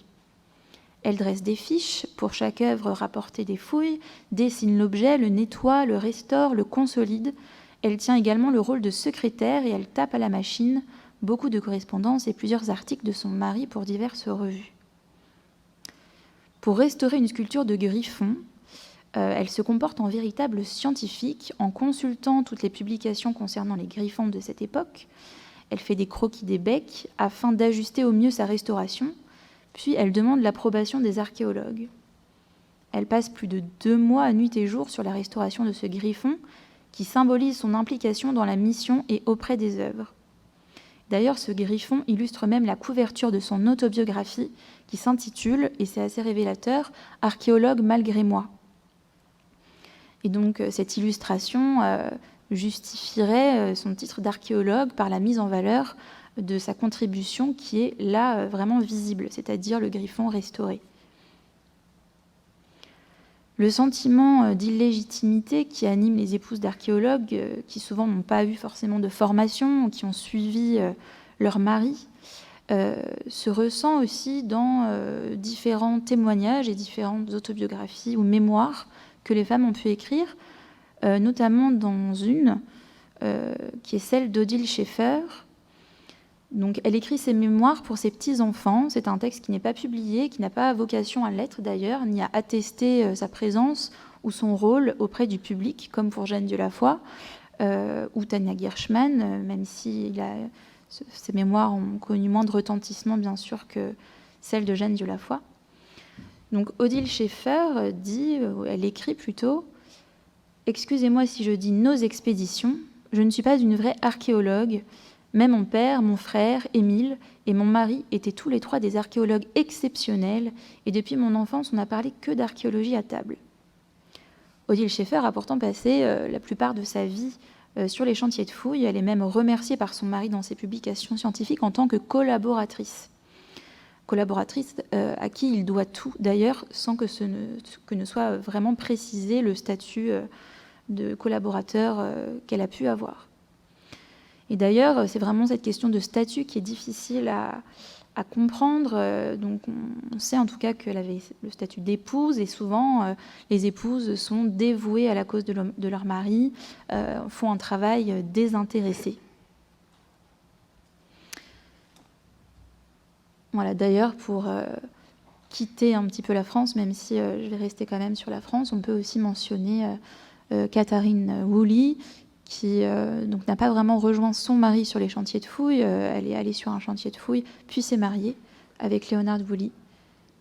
[SPEAKER 4] Elle dresse des fiches pour chaque œuvre rapportée des fouilles, dessine l'objet, le nettoie, le restaure, le consolide. Elle tient également le rôle de secrétaire et elle tape à la machine beaucoup de correspondances et plusieurs articles de son mari pour diverses revues. Pour restaurer une sculpture de Griffon, elle se comporte en véritable scientifique en consultant toutes les publications concernant les griffons de cette époque. Elle fait des croquis des becs afin d'ajuster au mieux sa restauration, puis elle demande l'approbation des archéologues. Elle passe plus de 2 mois nuit et jour sur la restauration de ce griffon qui symbolise son implication dans la mission et auprès des œuvres. D'ailleurs, ce griffon illustre même la couverture de son autobiographie qui s'intitule, et c'est assez révélateur, « Archéologue malgré moi ». Et donc cette illustration justifierait son titre d'archéologue par la mise en valeur de sa contribution qui est là vraiment visible, c'est-à-dire le griffon restauré. Le sentiment d'illégitimité qui anime les épouses d'archéologues, qui souvent n'ont pas eu forcément de formation, ou qui ont suivi leur mari, se ressent aussi dans différents témoignages et différentes autobiographies ou mémoires que les femmes ont pu écrire, notamment dans une qui est celle d'Odile Schaeffer. Donc, elle écrit ses mémoires pour ses petits-enfants. C'est un texte qui n'est pas publié, qui n'a pas vocation à l'être d'ailleurs, ni à attester sa présence ou son rôle auprès du public, comme pour Jeanne Dieulafoy ou Tania Girschman, même si ses mémoires ont connu moins de retentissement, bien sûr, que celles de Jeanne Dieulafoy. Donc, Odile Schaeffer elle écrit plutôt « Excusez-moi si je dis nos expéditions, je ne suis pas une vraie archéologue. Mais mon père, mon frère, Émile, et mon mari étaient tous les 3 des archéologues exceptionnels, et depuis mon enfance, on n'a parlé que d'archéologie à table. » Odile Schaeffer a pourtant passé la plupart de sa vie sur les chantiers de fouilles. Elle est même remerciée par son mari dans ses publications scientifiques en tant que collaboratrice. Collaboratrice à qui il doit tout, d'ailleurs, sans que ne soit vraiment précisé le statut de collaborateur qu'elle a pu avoir. Et d'ailleurs, c'est vraiment cette question de statut qui est difficile à comprendre. Donc, on sait en tout cas qu'elle avait le statut d'épouse, et souvent, les épouses sont dévouées à la cause de leur mari, font un travail désintéressé. Voilà, d'ailleurs, pour quitter un petit peu la France, même si je vais rester quand même sur la France, on peut aussi mentionner Catherine Woolley, qui donc n'a pas vraiment rejoint son mari sur les chantiers de fouilles. Elle est allée sur un chantier de fouilles, puis s'est mariée avec Leonard Woolley,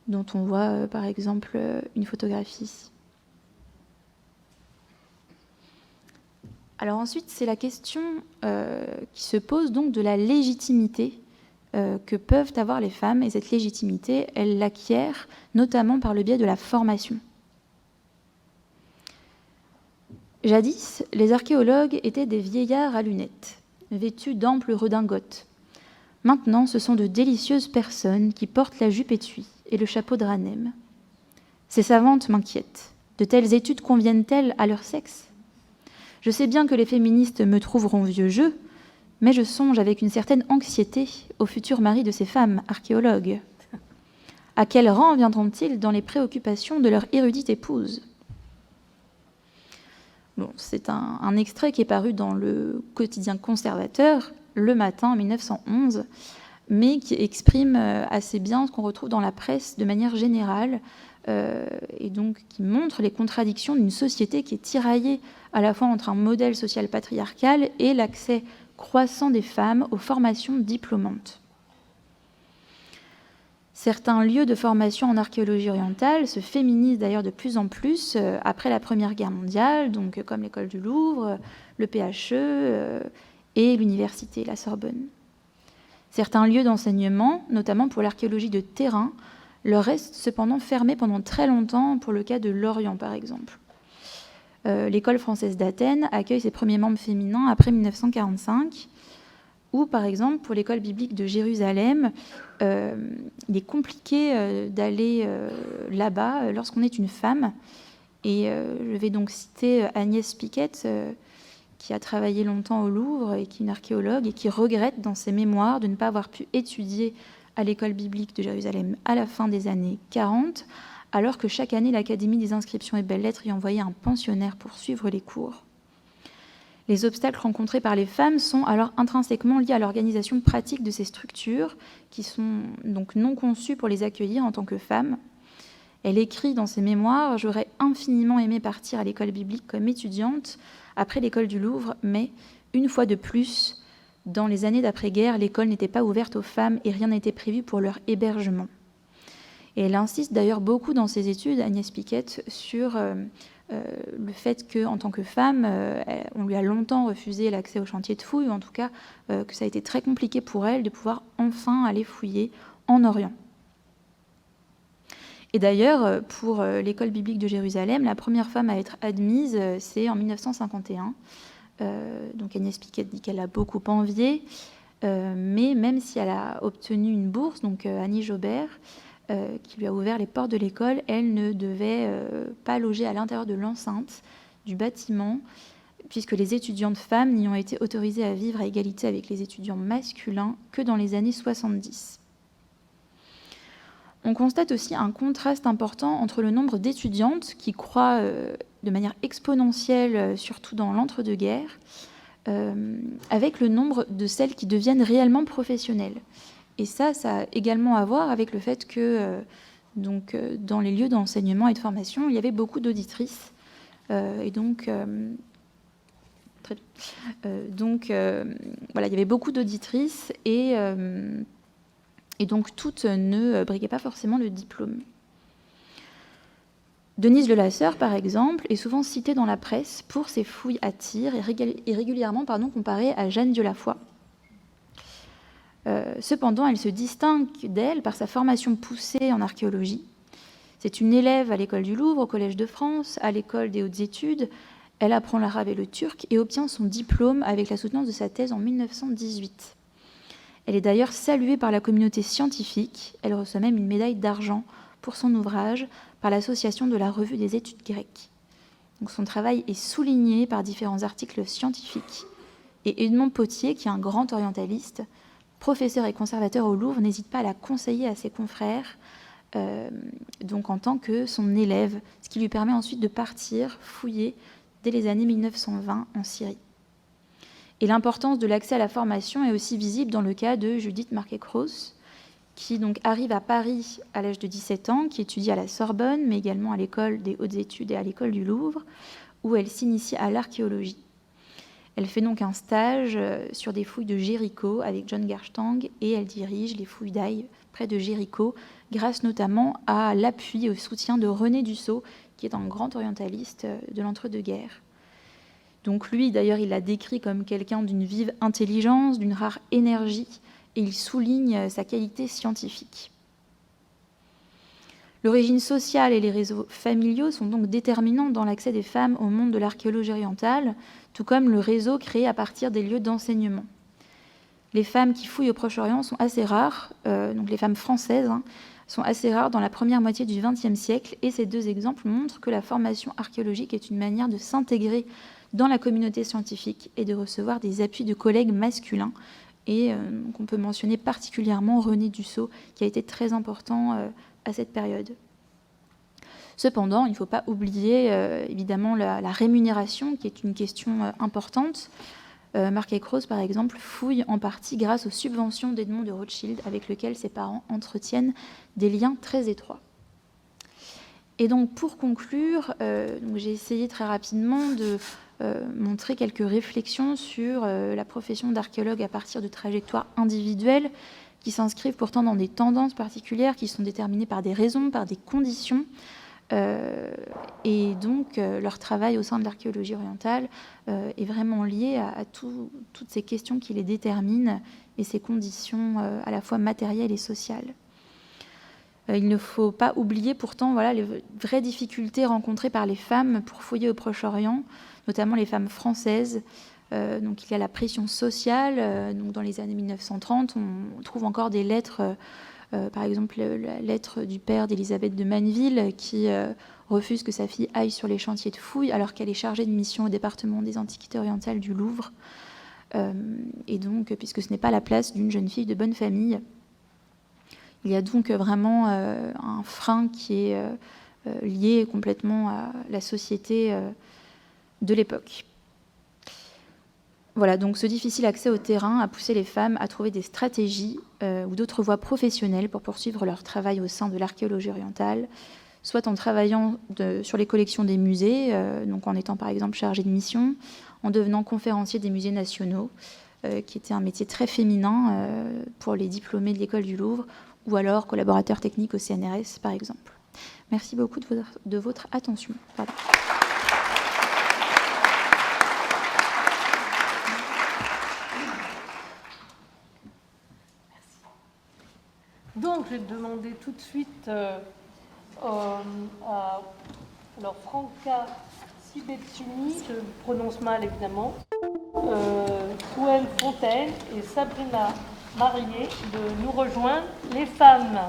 [SPEAKER 4] dont on voit par exemple une photographie ici. Alors ensuite, c'est la question qui se pose donc de la légitimité que peuvent avoir les femmes, et cette légitimité, elles l'acquièrent notamment par le biais de la formation. Jadis, les archéologues étaient des vieillards à lunettes, vêtus d'amples redingotes. Maintenant, ce sont de délicieuses personnes qui portent la jupe étui et le chapeau de ranem. Ces savantes m'inquiètent. De telles études conviennent-elles à leur sexe ? Je sais bien que les féministes me trouveront vieux jeu, mais je songe avec une certaine anxiété au futur mari de ces femmes archéologues. À quel rang viendront-ils dans les préoccupations de leur érudite épouse ? Bon, c'est un extrait qui est paru dans le quotidien conservateur, Le Matin, en 1911, mais qui exprime assez bien ce qu'on retrouve dans la presse de manière générale, et donc qui montre les contradictions d'une société qui est tiraillée à la fois entre un modèle social patriarcal et l'accès croissant des femmes aux formations diplômantes. Certains lieux de formation en archéologie orientale se féminisent d'ailleurs de plus en plus après la Première Guerre mondiale, donc comme l'école du Louvre, le PHE et l'université, la Sorbonne. Certains lieux d'enseignement, notamment pour l'archéologie de terrain, leur restent cependant fermés pendant très longtemps, pour le cas de l'Orient par exemple. L'école française d'Athènes accueille ses premiers membres féminins après 1945, ou par exemple pour l'école biblique de Jérusalem, il est compliqué d'aller là-bas lorsqu'on est une femme. Et je vais donc citer Agnès Piquet, qui a travaillé longtemps au Louvre et qui est une archéologue et qui regrette dans ses mémoires de ne pas avoir pu étudier à l'école biblique de Jérusalem à la fin des années 40, alors que chaque année, l'Académie des inscriptions et belles-lettres y envoyait un pensionnaire pour suivre les cours. Les obstacles rencontrés par les femmes sont alors intrinsèquement liés à l'organisation pratique de ces structures, qui sont donc non conçues pour les accueillir en tant que femmes. Elle écrit dans ses mémoires « J'aurais infiniment aimé partir à l'école biblique comme étudiante après l'école du Louvre, mais une fois de plus, dans les années d'après-guerre, l'école n'était pas ouverte aux femmes et rien n'était prévu pour leur hébergement. » Et elle insiste d'ailleurs beaucoup dans ses études, Agnès Piquet, sur le fait qu'en tant que femme, on lui a longtemps refusé l'accès aux chantiers de fouilles, ou en tout cas que ça a été très compliqué pour elle de pouvoir enfin aller fouiller en Orient. Et d'ailleurs, pour l'école biblique de Jérusalem, la première femme à être admise, c'est en 1951. Donc Agnès Piquet dit qu'elle a beaucoup envié, mais même si elle a obtenu une bourse, donc Annie Jobert, qui lui a ouvert les portes de l'école, elle ne devait pas loger à l'intérieur de l'enceinte du bâtiment, puisque les étudiantes femmes n'y ont été autorisées à vivre à égalité avec les étudiants masculins que dans les années 70. On constate aussi un contraste important entre le nombre d'étudiantes qui croît de manière exponentielle, surtout dans l'entre-deux-guerres, avec le nombre de celles qui deviennent réellement professionnelles. Et ça a également à voir avec le fait que dans les lieux d'enseignement et de formation, il y avait beaucoup d'auditrices. Voilà, il y avait beaucoup d'auditrices et donc toutes ne briguaient pas forcément le diplôme. Denise Lelasseur, par exemple, est souvent citée dans la presse pour ses fouilles à tir et régulièrement comparée à Jeanne Dieulafoy. Cependant, elle se distingue d'elle par sa formation poussée en archéologie. C'est une élève à l'école du Louvre, au Collège de France, à l'école des hautes études. Elle apprend l'arabe et le turc et obtient son diplôme avec la soutenance de sa thèse en 1918. Elle est d'ailleurs saluée par la communauté scientifique. Elle reçoit même une médaille d'argent pour son ouvrage par l'Association de la Revue des études grecques. Donc son travail est souligné par différents articles scientifiques. Et Edmond Potier, qui est un grand orientaliste, professeur et conservateur au Louvre, n'hésite pas à la conseiller à ses confrères, donc en tant que son élève, ce qui lui permet ensuite de partir fouiller dès les années 1920 en Syrie. Et l'importance de l'accès à la formation est aussi visible dans le cas de Judith Marquet-Cross, qui donc arrive à Paris à l'âge de 17 ans, qui étudie à la Sorbonne, mais également à l'école des hautes études et à l'école du Louvre, où elle s'initie à l'archéologie. Elle fait donc un stage sur des fouilles de Jéricho avec John Gerstang et elle dirige les fouilles d'Aï près de Jéricho, grâce notamment à l'appui et au soutien de René Dussault, qui est un grand orientaliste de l'entre-deux-guerres. Donc lui, d'ailleurs, il l'a décrit comme quelqu'un d'une vive intelligence, d'une rare énergie, et il souligne sa qualité scientifique. L'origine sociale et les réseaux familiaux sont donc déterminants dans l'accès des femmes au monde de l'archéologie orientale, tout comme le réseau créé à partir des lieux d'enseignement. Les femmes qui fouillent au Proche-Orient sont assez rares, donc les femmes françaises sont assez rares dans la première moitié du XXe siècle, et ces deux exemples montrent que la formation archéologique est une manière de s'intégrer dans la communauté scientifique et de recevoir des appuis de collègues masculins. Et donc on peut mentionner particulièrement René Dussault, qui a été très important à cette période. Cependant, il ne faut pas oublier évidemment la rémunération, qui est une question importante. Marc Ekros, par exemple, fouille en partie grâce aux subventions d'Edmond de Rothschild, avec lequel ses parents entretiennent des liens très étroits. Et donc, pour conclure, j'ai essayé très rapidement de montrer quelques réflexions sur la profession d'archéologue à partir de trajectoires individuelles qui s'inscrivent pourtant dans des tendances particulières qui sont déterminées par des raisons, par des conditions. Et donc, leur travail au sein de l'archéologie orientale est vraiment lié à toutes ces questions qui les déterminent et ces conditions à la fois matérielles et sociales. Il ne faut pas oublier pourtant les vraies difficultés rencontrées par les femmes pour fouiller au Proche-Orient, notamment les femmes françaises. Donc il y a la pression sociale. Donc dans les années 1930, on trouve encore des lettres, par exemple la lettre du père d'Élisabeth de Manneville qui refuse que sa fille aille sur les chantiers de fouilles alors qu'elle est chargée de mission au département des Antiquités orientales du Louvre. Et donc, puisque ce n'est pas la place d'une jeune fille de bonne famille, il y a donc vraiment un frein qui est lié complètement à la société de l'époque. Voilà, donc ce difficile accès au terrain a poussé les femmes à trouver des stratégies ou d'autres voies professionnelles pour poursuivre leur travail au sein de l'archéologie orientale, soit en travaillant sur les collections des musées, donc en étant par exemple chargée de mission, en devenant conférencier des musées nationaux, qui était un métier très féminin pour les diplômés de l'école du Louvre, ou alors collaborateur technique au CNRS, par exemple. Merci beaucoup de votre attention. Voilà.
[SPEAKER 1] Donc, je vais demander tout de suite à Franca Sibetsuni, je prononce mal évidemment, Souen Fontaine et Sabrina Marié de nous rejoindre, les femmes.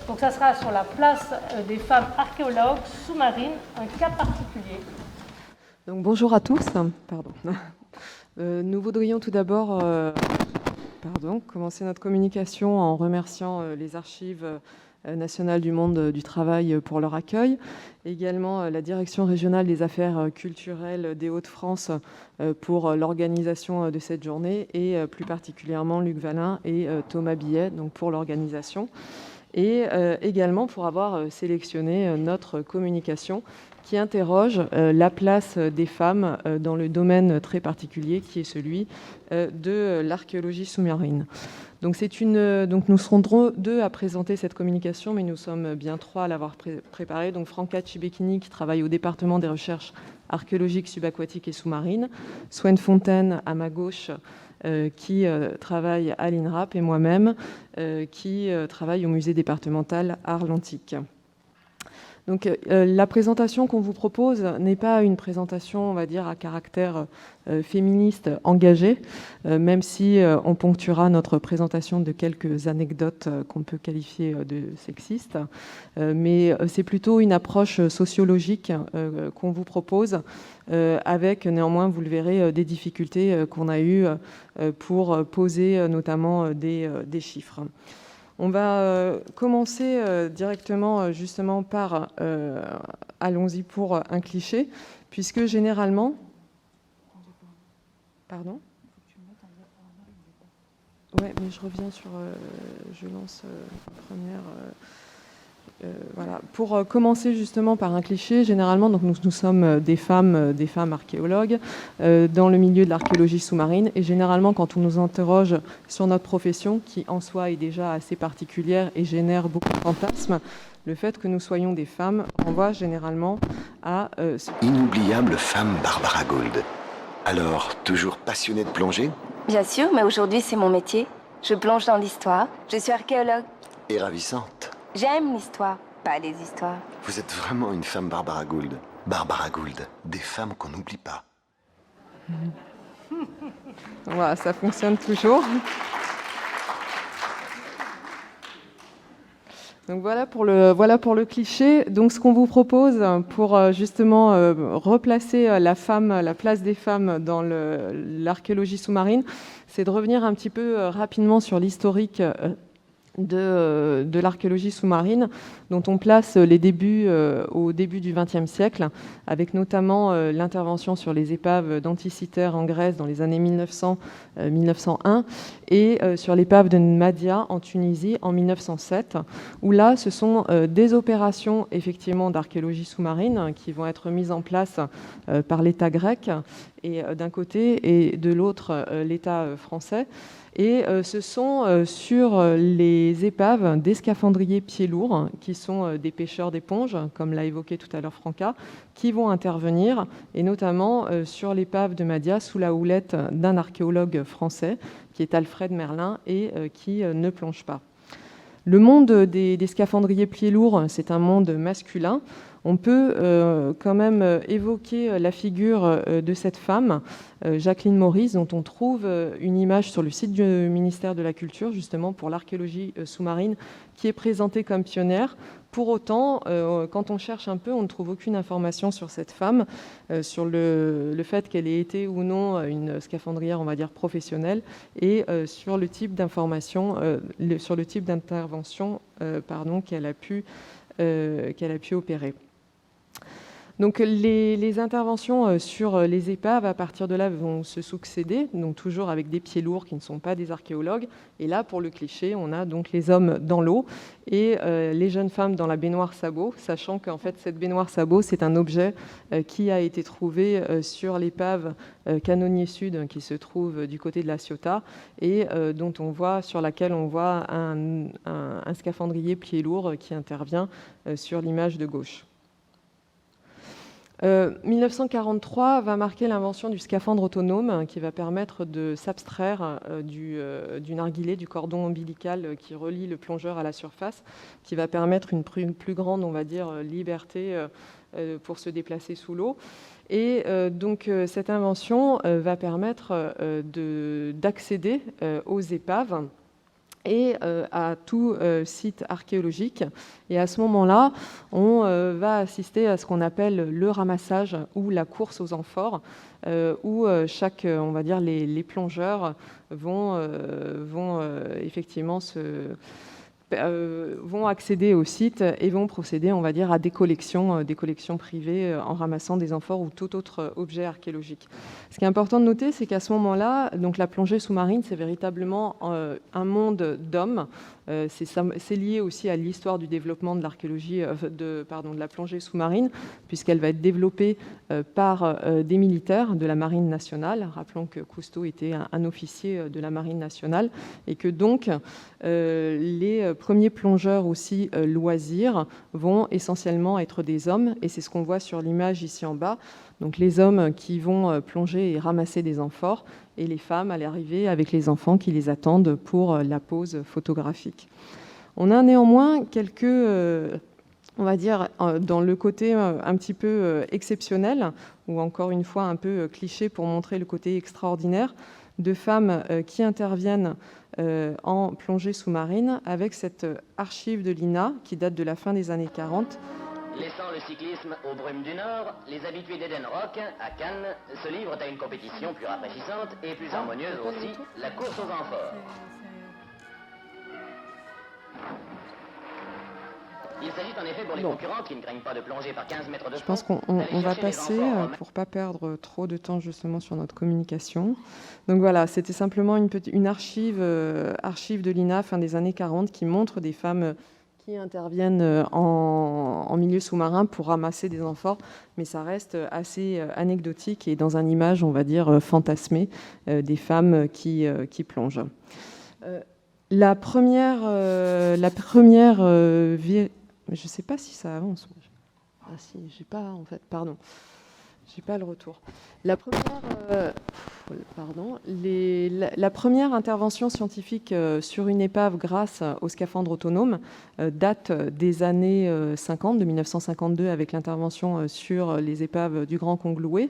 [SPEAKER 1] Donc ça sera sur la place des femmes archéologues sous-marines, un cas particulier.
[SPEAKER 5] Donc, bonjour à tous. Nous voudrions tout d'abord commencer notre communication en remerciant les Archives nationales du monde du travail pour leur accueil, également la Direction régionale des affaires culturelles des Hauts-de-France pour l'organisation de cette journée, et plus particulièrement Luc Valin et Thomas Billet donc pour l'organisation, et également pour avoir sélectionné notre communication qui interroge la place des femmes dans le domaine très particulier qui est celui de l'archéologie sous-marine. Donc nous serons deux à présenter cette communication, mais nous sommes bien trois à l'avoir préparée. Donc Franca Cibechini, qui travaille au département des recherches archéologiques subaquatiques et sous-marines, Souen Fontaine à ma gauche, qui travaille à l'INRAP, et moi-même qui travaille au musée départemental Arts-Lantique. Donc la présentation qu'on vous propose n'est pas une présentation, on va dire, à caractère féministe engagé, même si on ponctuera notre présentation de quelques anecdotes qu'on peut qualifier de sexistes, mais c'est plutôt une approche sociologique qu'on vous propose, avec néanmoins, vous le verrez, des difficultés qu'on a eues pour poser notamment des chiffres. On va commencer directement justement par, allons-y pour un cliché, puisque généralement... Pardon ? Ouais, mais je reviens sur... je lance la première... voilà. Pour commencer justement par un cliché, généralement, donc nous sommes des femmes archéologues dans le milieu de l'archéologie sous-marine, et généralement quand on nous interroge sur notre profession, qui en soi est déjà assez particulière et génère beaucoup de fantasmes, le fait que nous soyons des femmes renvoie généralement à...
[SPEAKER 6] Inoubliable femme Barbara Gould. Alors, toujours passionnée de plongée?
[SPEAKER 7] Bien sûr, mais aujourd'hui c'est mon métier. Je plonge dans l'histoire. Je suis archéologue.
[SPEAKER 6] Et ravissante.
[SPEAKER 7] J'aime l'histoire, pas les histoires.
[SPEAKER 6] Vous êtes vraiment une femme Barbara Gould. Barbara Gould, des femmes qu'on n'oublie pas.
[SPEAKER 5] Voilà, ça fonctionne toujours. Donc voilà pour le cliché. Donc ce qu'on vous propose pour justement replacer la place des femmes dans l'archéologie sous-marine, c'est de revenir un petit peu rapidement sur l'historique de l'archéologie sous-marine, dont on place les débuts au début du XXe siècle, avec notamment l'intervention sur les épaves d'Anticythère en Grèce dans les années 1900-1901, et sur l'épave de Nmadia en Tunisie en 1907, où là, ce sont des opérations effectivement d'archéologie sous-marine qui vont être mises en place par l'État grec, et d'un côté, et de l'autre, l'État français. Et ce sont sur les épaves des scaphandriers pieds lourds, qui sont des pêcheurs d'éponges, comme l'a évoqué tout à l'heure Franca, qui vont intervenir, et notamment sur l'épave de Madia, sous la houlette d'un archéologue français, qui est Alfred Merlin, et qui ne plonge pas. Le monde des scaphandriers pieds lourds, c'est un monde masculin. On peut quand même évoquer la figure de cette femme, Jacqueline Maurice, dont on trouve une image sur le site du ministère de la Culture, justement pour l'archéologie sous-marine, qui est présentée comme pionnière. Pour autant, quand on cherche un peu, on ne trouve aucune information sur cette femme, sur le fait qu'elle ait été ou non une scaphandrière, on va dire, professionnelle, et sur le type d'information, sur le type d'intervention qu'elle a pu opérer. Donc les interventions sur les épaves, à partir de là, vont se succéder, donc toujours avec des pieds lourds qui ne sont pas des archéologues. Et là, pour le cliché, on a donc les hommes dans l'eau et les jeunes femmes dans la baignoire sabot, sachant qu'en fait, cette baignoire sabot, c'est un objet qui a été trouvé sur l'épave Canonnier Sud, qui se trouve du côté de la Ciotat, et sur laquelle on voit un scaphandrier pieds lourds qui intervient sur l'image de gauche. 1943 va marquer l'invention du scaphandre autonome qui va permettre de s'abstraire du narguilé, du cordon ombilical qui relie le plongeur à la surface, qui va permettre une plus grande, on va dire, liberté pour se déplacer sous l'eau. Et donc cette invention va permettre d'accéder aux épaves et à tout site archéologique. Et à ce moment-là, on va assister à ce qu'on appelle le ramassage ou la course aux amphores, où on va dire, les plongeurs vont effectivement vont accéder au site et vont procéder, on va dire, à des collections privées en ramassant des amphores ou tout autre objet archéologique. Ce qui est important de noter, c'est qu'à ce moment-là, donc la plongée sous-marine, c'est véritablement un monde d'hommes. C'est lié aussi à l'histoire du développement de l'archéologie, de la plongée sous-marine, puisqu'elle va être développée par des militaires de la Marine nationale. Rappelons que Cousteau était un officier de la Marine nationale et que donc les premiers plongeurs aussi loisirs vont essentiellement être des hommes, et c'est ce qu'on voit sur l'image ici en bas. Donc les hommes qui vont plonger et ramasser des amphores, et les femmes à l'arrivée avec les enfants qui les attendent pour la pose photographique. On a néanmoins quelques, on va dire, dans le côté un petit peu exceptionnel, ou encore une fois un peu cliché pour montrer le côté extraordinaire, de femmes qui interviennent en plongée sous-marine avec cette archive de l'INA qui date de la fin des années 40.
[SPEAKER 8] Laissant le cyclisme aux brumes du Nord, les habitués d'Eden Rock, à Cannes, se livrent à une compétition plus rafraîchissante et plus harmonieuse aussi, la course aux amphores. Il s'agit en effet pour les concurrents qui ne craignent pas de plonger par 15 mètres de fond.
[SPEAKER 5] Je pense qu'on va passer pour ne pas perdre trop de temps justement sur notre communication. Donc voilà, c'était simplement une archive de l'INA fin des années 40 qui montre des femmes qui interviennent en milieu sous-marin pour ramasser des amphores, mais ça reste assez anecdotique et dans une image, on va dire, fantasmée des femmes qui plongent. La première je ne sais pas si ça avance. Ah si, j'ai pas en fait, pardon. J'ai pas le retour. La première intervention scientifique sur une épave grâce au scaphandre autonome date des années 50, de 1952, avec l'intervention sur les épaves du Grand Congloué.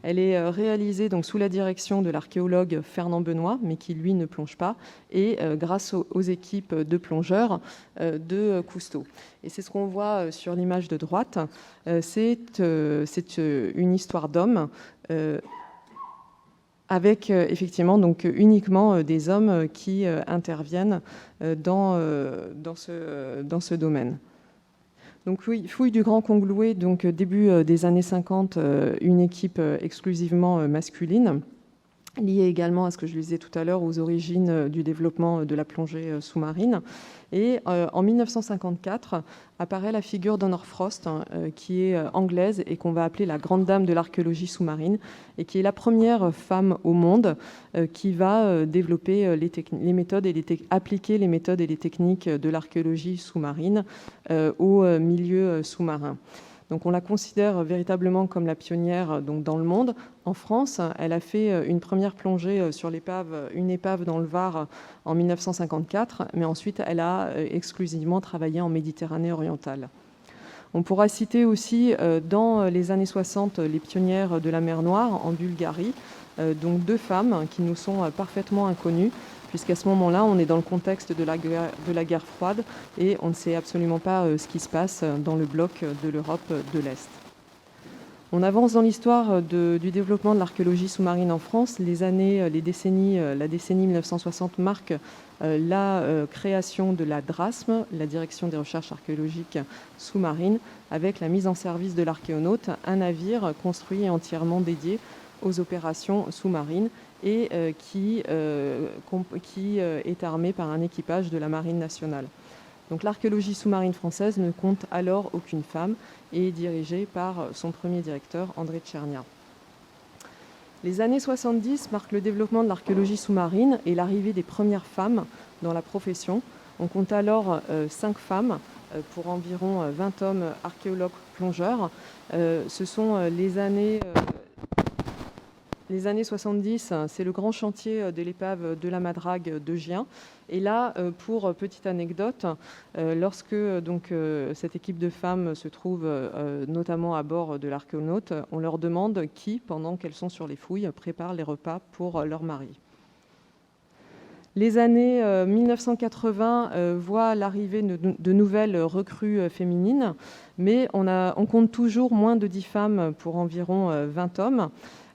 [SPEAKER 5] Elle est réalisée donc sous la direction de l'archéologue Fernand Benoît, mais qui lui ne plonge pas, et grâce aux équipes de plongeurs de Cousteau. Et c'est ce qu'on voit sur l'image de droite. C'est une histoire d'hommes avec effectivement donc uniquement des hommes qui interviennent dans ce domaine. Donc oui, fouille du Grand Congloué, donc début des années 50, une équipe exclusivement masculine, liée également à ce que je disais tout à l'heure, aux origines du développement de la plongée sous-marine. Et en 1954, apparaît la figure d'Honor Frost, qui est anglaise et qu'on va appeler la grande dame de l'archéologie sous-marine, et qui est la première femme au monde qui va développer les méthodes et appliquer les méthodes et les techniques de l'archéologie sous-marine au milieu sous-marin. Donc on la considère véritablement comme la pionnière donc, dans le monde. En France, elle a fait une première plongée sur une épave dans le Var en 1954, mais ensuite elle a exclusivement travaillé en Méditerranée orientale. On pourra citer aussi dans les années 60 les pionnières de la mer Noire en Bulgarie, donc 2 femmes qui nous sont parfaitement inconnues, puisqu'à ce moment-là, on est dans le contexte de la guerre froide et on ne sait absolument pas ce qui se passe dans le bloc de l'Europe de l'Est. On avance dans l'histoire du développement de l'archéologie sous-marine en France. La décennie 1960 marque la création de la DRASM, la Direction des recherches archéologiques sous-marines, avec la mise en service de l'Archéonaute, un navire construit et entièrement dédié aux opérations sous-marines et qui est armé par un équipage de la Marine nationale. Donc l'archéologie sous-marine française ne compte alors aucune femme et est dirigée par son premier directeur, André Tchernia. Les années 70 marquent le développement de l'archéologie sous-marine et l'arrivée des premières femmes dans la profession. On compte alors 5 femmes pour environ 20 hommes archéologues plongeurs. Ce sont les années 70, c'est le grand chantier de l'épave de la Madrague de Gien. Et là, pour petite anecdote, lorsque cette équipe de femmes se trouve notamment à bord de l'Archéonaute, on leur demande qui, pendant qu'elles sont sur les fouilles, prépare les repas pour leur mari. Les années 1980 voient l'arrivée de nouvelles recrues féminines, mais on compte toujours moins de 10 femmes pour environ 20 hommes.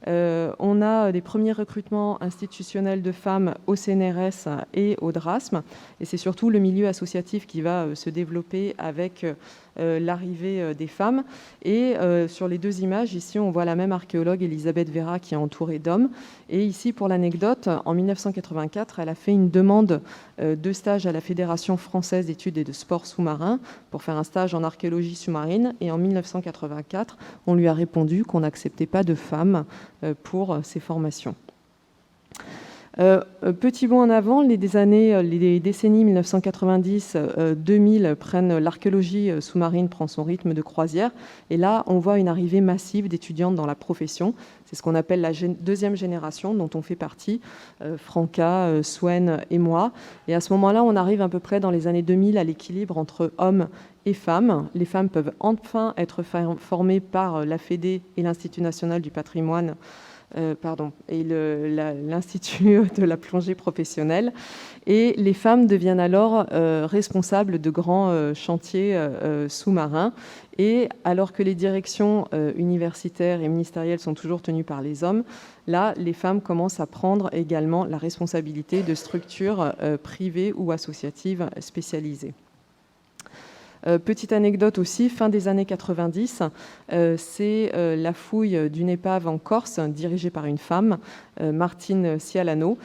[SPEAKER 5] On a des premiers recrutements institutionnels de femmes au CNRS et au DRASM, et c'est surtout le milieu associatif qui va se développer avec l'arrivée des femmes. Et sur les 2 images, ici on voit la même archéologue, Elisabeth Vera, qui est entourée d'hommes. Et ici, pour l'anecdote, en 1984, elle a fait une demande de stage à la Fédération française d'études et de sports sous-marins pour faire un stage en archéologie sous-marine. Et en 1984, on lui a répondu qu'on n'acceptait pas de femmes pour ces formations. Petit bond en avant, les décennies 1990-2000 prennent l'archéologie sous-marine prend son rythme de croisière, et là on voit une arrivée massive d'étudiantes dans la profession. C'est ce qu'on appelle la deuxième génération dont on fait partie, Franca, Swen et moi. Et à ce moment-là, on arrive à peu près dans les années 2000 à l'équilibre entre hommes et femmes. Les femmes peuvent enfin être formées par la Fédé et l'Institut national du patrimoine et l'Institut de la plongée professionnelle. Et les femmes deviennent alors responsables de grands chantiers sous-marins. Et alors que les directions universitaires et ministérielles sont toujours tenues par les hommes, là, les femmes commencent à prendre également la responsabilité de structures privées ou associatives spécialisées. Petite anecdote aussi, fin des années 90, c'est la fouille d'une épave en Corse dirigée par une femme, Martine Cialano,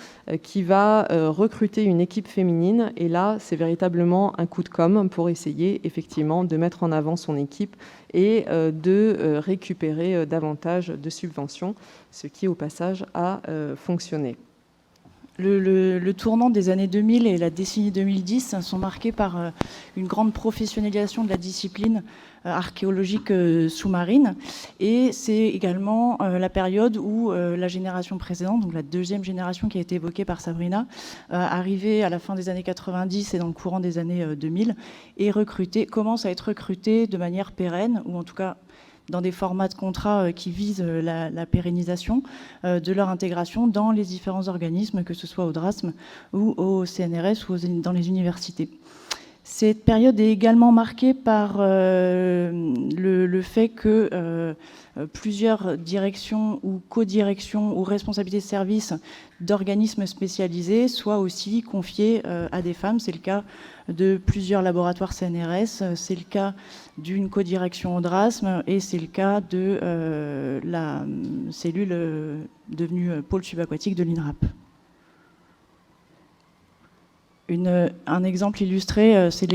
[SPEAKER 5] qui va recruter une équipe féminine. Et là, c'est véritablement un coup de com' pour essayer effectivement de mettre en avant son équipe et de récupérer davantage de subventions, ce qui au passage a fonctionné.
[SPEAKER 9] Le tournant des années 2000 et la décennie 2010 sont marqués par une grande professionnalisation de la discipline archéologique sous-marine, et c'est également la période où la génération précédente, donc la deuxième génération qui a été évoquée par Sabrina, arrivée à la fin des années 90 et dans le courant des années 2000, commence à être recrutée de manière pérenne, ou en tout cas dans des formats de contrats qui visent la pérennisation de leur intégration dans les différents organismes, que ce soit au DRASM ou au CNRS ou dans les universités. Cette période est également marquée par le fait que plusieurs directions ou co-directions ou responsabilités de service d'organismes spécialisés soient aussi confiées à des femmes. C'est le cas de plusieurs laboratoires CNRS, c'est le cas d'une co-direction au DRASM et c'est le cas de la cellule devenue pôle subaquatique de l'INRAP. Un exemple illustré, c'est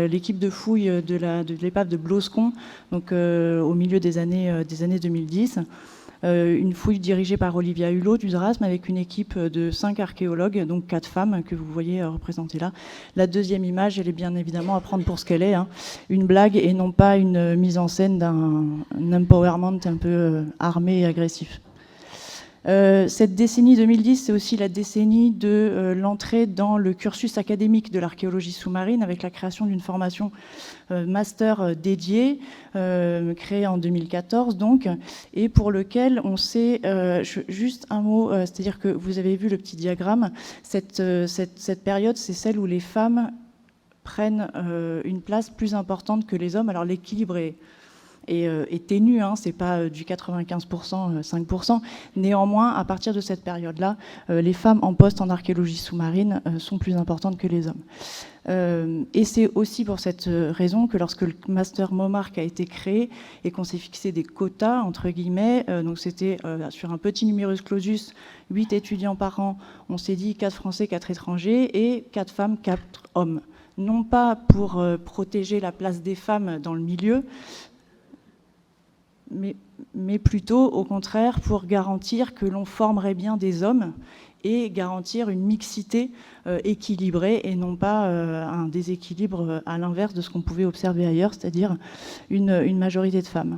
[SPEAKER 9] l'équipe de fouille de l'épave de Bloscon, donc au milieu des années 2010. Une fouille dirigée par Olivia Hulot du DRASM avec une équipe de 5 archéologues, donc 4 femmes que vous voyez représentées là. La deuxième image, elle est bien évidemment à prendre pour ce qu'elle est, hein, une blague et non pas une mise en scène d'un empowerment un peu armé et agressif. Cette décennie 2010, c'est aussi la décennie de l'entrée dans le cursus académique de l'archéologie sous-marine avec la création d'une formation master dédiée, créée en 2014 donc, et pour lequel on sait, juste un mot, c'est-à-dire que vous avez vu le petit diagramme, cette période, c'est celle où les femmes prennent une place plus importante que les hommes. Alors l'équilibre est ténu, hein, c'est pas du 95%, 5%. Néanmoins, à partir de cette période-là, les femmes en poste en archéologie sous-marine sont plus importantes que les hommes. Et c'est aussi pour cette raison que lorsque le Master MOMARC a été créé et qu'on s'est fixé des quotas, entre guillemets, donc c'était sur un petit numerus clausus, 8 étudiants par an, on s'est dit 4 Français, 4 étrangers et 4 femmes, 4 hommes. Non pas pour protéger la place des femmes dans le milieu, mais plutôt, au contraire, pour garantir que l'on formerait bien des hommes et garantir une mixité équilibrée et non pas un déséquilibre à l'inverse de ce qu'on pouvait observer ailleurs, c'est-à-dire une majorité de femmes.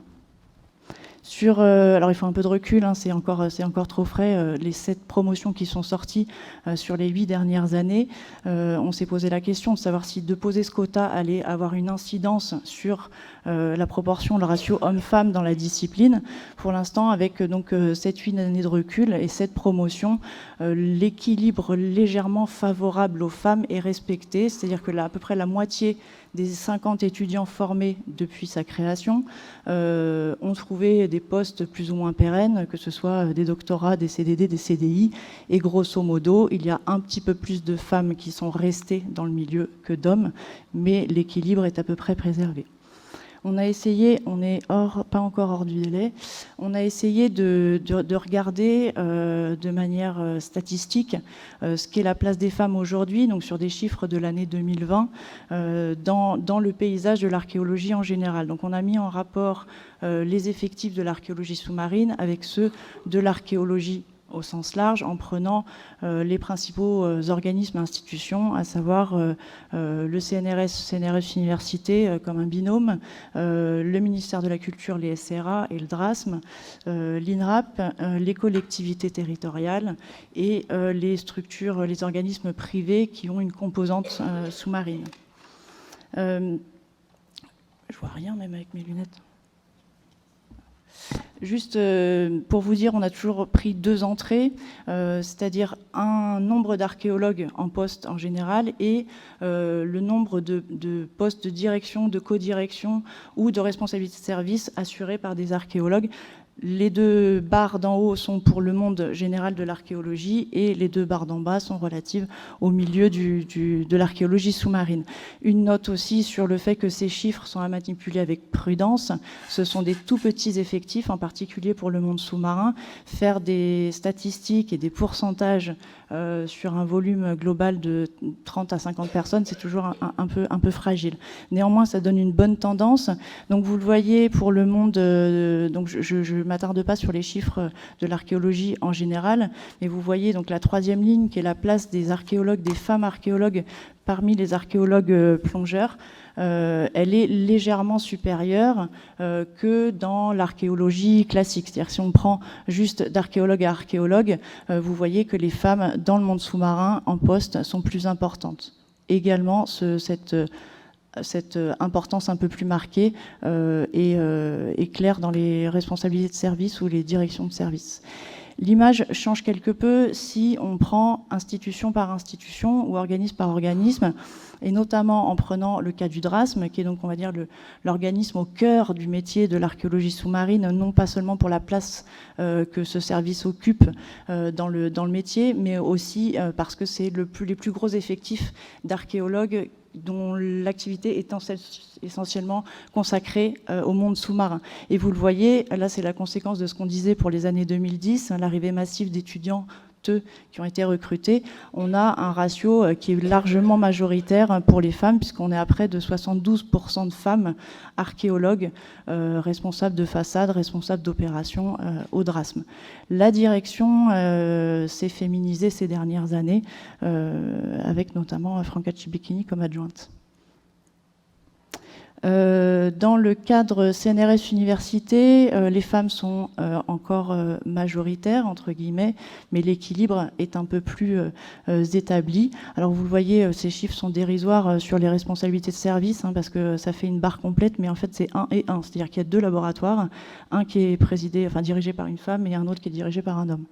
[SPEAKER 9] Alors il faut un peu de recul, hein, c'est encore trop frais, les 7 promotions qui sont sorties sur les 8 dernières années, on s'est posé la question de savoir si de poser ce quota allait avoir une incidence sur la proportion, le ratio homme-femme dans la discipline. Pour l'instant, avec donc 7-8 années de recul et 7 promotions, l'équilibre légèrement favorable aux femmes est respecté, c'est-à-dire que à peu près la moitié des 50 étudiants formés depuis sa création ont trouvé des postes plus ou moins pérennes, que ce soit des doctorats, des CDD, des CDI. Et grosso modo, il y a un petit peu plus de femmes qui sont restées dans le milieu que d'hommes, mais l'équilibre est à peu près préservé. On a essayé, on n'est pas encore hors du délai, on a essayé de regarder de manière statistique ce qu'est la place des femmes aujourd'hui, donc sur des chiffres de l'année 2020, dans le paysage de l'archéologie en général. Donc on a mis en rapport les effectifs de l'archéologie sous-marine avec ceux de l'archéologie au sens large, en prenant les principaux organismes et institutions, à savoir le CNRS Université comme un binôme, le ministère de la Culture, les SRA et le DRASM, l'INRAP, les collectivités territoriales et les structures, les organismes privés qui ont une composante sous-marine. Je vois rien même avec mes lunettes. Juste pour vous dire, on a toujours pris 2 entrées, c'est-à-dire un nombre d'archéologues en poste en général et le nombre de postes de direction, de co-direction ou de responsabilité de service assurés par des archéologues. Les 2 barres d'en haut sont pour le monde général de l'archéologie et les 2 barres d'en bas sont relatives au milieu de l'archéologie sous-marine. Une note aussi sur le fait que ces chiffres sont à manipuler avec prudence. Ce sont des tout petits effectifs, en particulier pour le monde sous-marin. Faire des statistiques et des pourcentages sur un volume global de 30 à 50 personnes, c'est toujours un peu fragile. Néanmoins, ça donne une bonne tendance. Donc vous le voyez pour le monde, donc je ne m'attarde pas sur les chiffres de l'archéologie en général, mais vous voyez donc la 3e ligne qui est la place des archéologues, des femmes archéologues parmi les archéologues plongeurs. Elle est légèrement supérieure que dans l'archéologie classique. C'est-à-dire que si on prend juste d'archéologue à archéologue, vous voyez que les femmes dans le monde sous-marin en poste sont plus importantes. Également, cette importance un peu plus marquée est claire dans les responsabilités de service ou les directions de service. L'image change quelque peu si on prend institution par institution ou organisme par organisme, et notamment en prenant le cas du DRASM, qui est donc, on va dire, l'organisme au cœur du métier de l'archéologie sous-marine, non pas seulement pour la place que ce service occupe dans le métier, mais aussi parce que c'est les plus gros effectifs d'archéologues dont l'activité est essentiellement consacrée au monde sous-marin. Et vous le voyez, là c'est la conséquence de ce qu'on disait pour les années 2010, l'arrivée massive d'étudiants qui ont été recrutés. On a un ratio qui est largement majoritaire pour les femmes, puisqu'on est à près de 72% de femmes archéologues, responsables de façade, responsables d'opérations au DRASM. La direction s'est féminisée ces dernières années, avec notamment Franca Cibicchini comme adjointe. Dans le cadre CNRS Université, les femmes sont encore majoritaires, entre guillemets, mais l'équilibre est un peu plus établi. Alors vous le voyez, ces chiffres sont dérisoires sur les responsabilités de service, parce que ça fait une barre complète, mais en fait c'est 1 et 1, c'est-à-dire qu'il y a 2 laboratoires, un qui est dirigé par une femme et un autre qui est dirigé par un homme.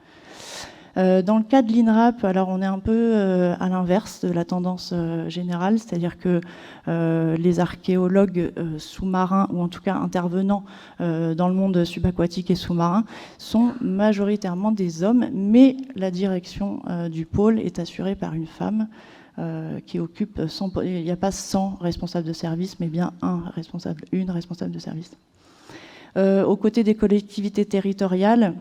[SPEAKER 9] Dans le cas de l'INRAP, alors on est un peu à l'inverse de la tendance générale, c'est-à-dire que les archéologues sous-marins, ou en tout cas intervenants dans le monde subaquatique et sous-marin, sont majoritairement des hommes, mais la direction du pôle est assurée par une femme qui occupe, il n'y a pas 100 responsables de service, mais bien une responsable de service. Aux côtés des collectivités territoriales,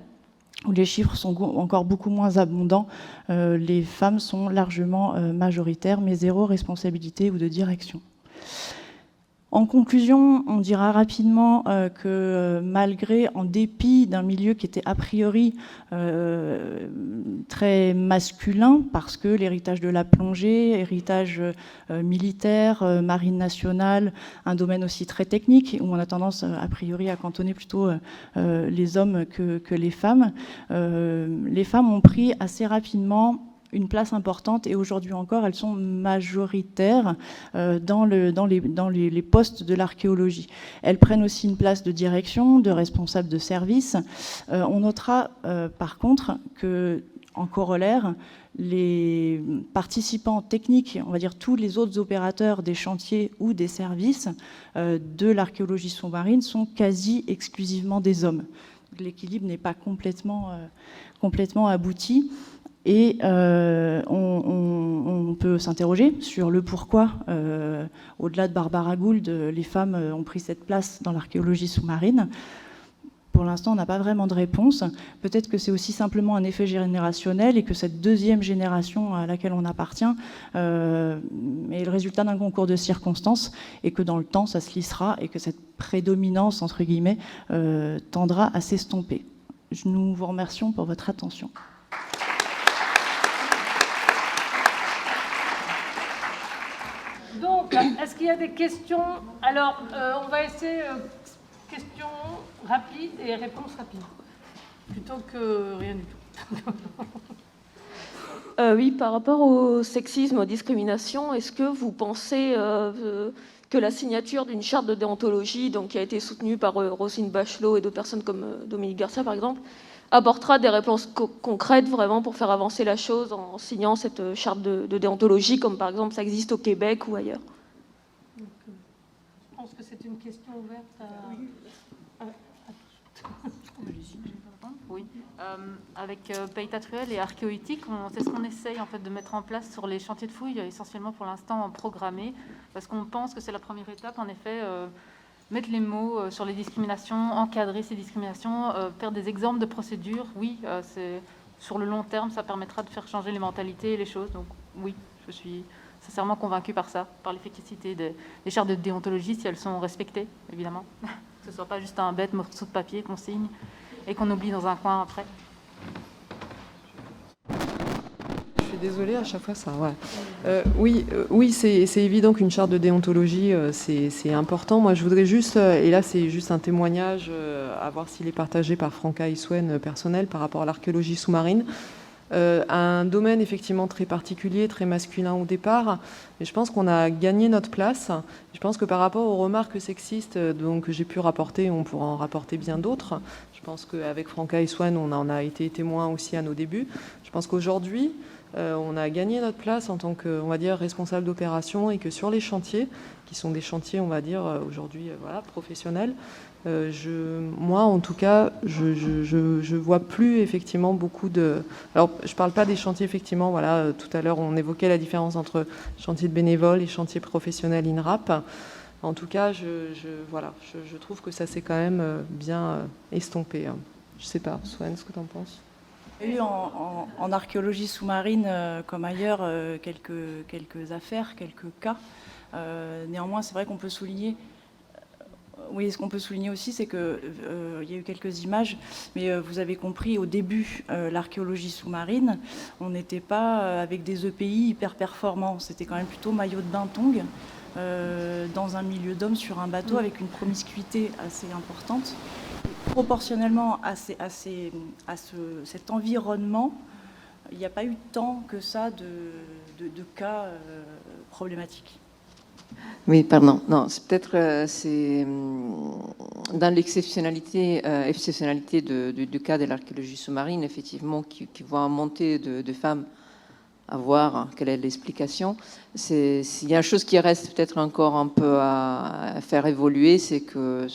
[SPEAKER 9] où les chiffres sont encore beaucoup moins abondants, les femmes sont largement majoritaires, mais 0 responsabilité ou de direction. En conclusion, on dira rapidement que malgré, en dépit d'un milieu qui était a priori très masculin, parce que l'héritage de la plongée, héritage militaire, marine nationale, un domaine aussi très technique, où on a tendance a priori à cantonner plutôt les hommes que les femmes ont pris assez rapidement une place importante, et aujourd'hui encore, elles sont majoritaires dans les postes de l'archéologie. Elles prennent aussi une place de direction, de responsable de service. On notera par contre que, en corollaire, les participants techniques, on va dire tous les autres opérateurs des chantiers ou des services de l'archéologie sous-marine sont quasi exclusivement des hommes. L'équilibre n'est pas complètement abouti. Et on peut s'interroger sur le pourquoi, au-delà de Barbara Gould, les femmes ont pris cette place dans l'archéologie sous-marine. Pour l'instant, on n'a pas vraiment de réponse. Peut-être que c'est aussi simplement un effet générationnel et que cette deuxième génération à laquelle on appartient est le résultat d'un concours de circonstances, et que dans le temps, ça se lissera et que cette prédominance, entre guillemets, tendra à s'estomper. Nous vous remercions pour votre attention.
[SPEAKER 1] Donc, est-ce qu'il y a des questions? Alors, on va essayer questions rapides et réponses rapides, plutôt que rien du tout.
[SPEAKER 10] Oui, par rapport au sexisme, aux discriminations, est-ce que vous pensez que la signature d'une charte de déontologie, donc, qui a été soutenue par Roselyne Bachelot et d'autres personnes comme Dominique Garcia, par exemple, apportera des réponses concrètes vraiment pour faire avancer la chose en signant cette charte de déontologie, comme par exemple ça existe au Québec ou ailleurs?
[SPEAKER 1] Donc, je pense que c'est une question ouverte à...
[SPEAKER 3] Oui, avec Pays Tatruel et Archéoéthique, c'est ce qu'on essaye en fait de mettre en place sur les chantiers de fouilles, essentiellement pour l'instant programmés, parce qu'on pense que c'est la première étape, en effet, mettre les mots sur les discriminations, encadrer ces discriminations, faire des exemples de procédures. Oui, c'est sur le long terme, ça permettra de faire changer les mentalités et les choses. Donc oui, je suis sincèrement convaincue par ça, par l'efficacité des chartes de déontologie, si elles sont respectées, évidemment. Que ce ne soit pas juste un bête morceau de papier qu'on signe et qu'on oublie dans un coin après.
[SPEAKER 5] Je suis désolée, à chaque fois ça. Ouais. Oui, c'est évident qu'une charte de déontologie, c'est important. Moi, je voudrais juste, et là c'est juste un témoignage, à voir s'il est partagé par Franca Issouen personnel par rapport à l'archéologie sous-marine. Un domaine effectivement très particulier, très masculin au départ, mais je pense qu'on a gagné notre place. Je pense que par rapport aux remarques sexistes que j'ai pu rapporter, on pourra en rapporter bien d'autres. Je pense qu'avec Franca Issouen, on en a été témoin aussi à nos débuts. Je pense qu'aujourd'hui, on a gagné notre place en tant que, on va dire, responsable d'opération, et que sur les chantiers, qui sont des chantiers, on va dire, aujourd'hui, voilà, professionnels, moi, en tout cas, je vois plus effectivement beaucoup de... Alors, je parle pas des chantiers, effectivement, voilà, tout à l'heure, on évoquait la différence entre chantier de bénévoles et chantier professionnel INRAP. En tout cas, je trouve que ça s'est quand même bien estompé. Je sais pas, Swan, ce que tu en penses?
[SPEAKER 9] Il y a eu en archéologie sous-marine, comme ailleurs, quelques affaires, quelques cas. Néanmoins, c'est vrai qu'on peut souligner... Oui, ce qu'on peut souligner aussi, c'est qu'il y a eu quelques images, mais vous avez compris, au début, l'archéologie sous-marine, on n'était pas avec des EPI hyper performants. C'était quand même plutôt maillot de bain tongue, dans un milieu d'hommes sur un bateau, avec une promiscuité assez importante. Proportionnellement à cet environnement, il n'y a pas eu tant que ça de cas problématiques.
[SPEAKER 11] Oui, pardon. Non, c'est peut-être dans l'exceptionnalité du cas de l'archéologie sous-marine, effectivement, qui voit une montée de femmes, à voir quelle est l'explication. Il y a une chose qui reste peut-être encore un peu à faire évoluer, c'est que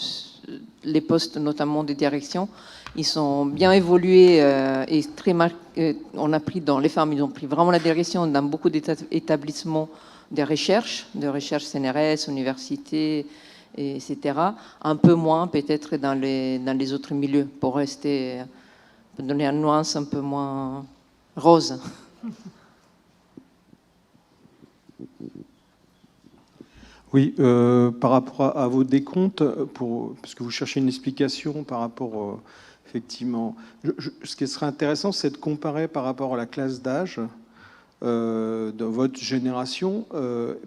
[SPEAKER 11] les postes, notamment de direction, ils sont bien évolués et très marqués. On a pris dans les femmes, ils ont pris vraiment la direction dans beaucoup d'établissements de recherche CNRS, universités, etc. Un peu moins peut-être dans les autres milieux, pour rester, pour donner une nuance un peu moins rose.
[SPEAKER 12] Oui, par rapport à vos décomptes, parce que vous cherchez une explication par rapport, effectivement, ce qui serait intéressant, c'est de comparer par rapport à la classe d'âge de votre génération,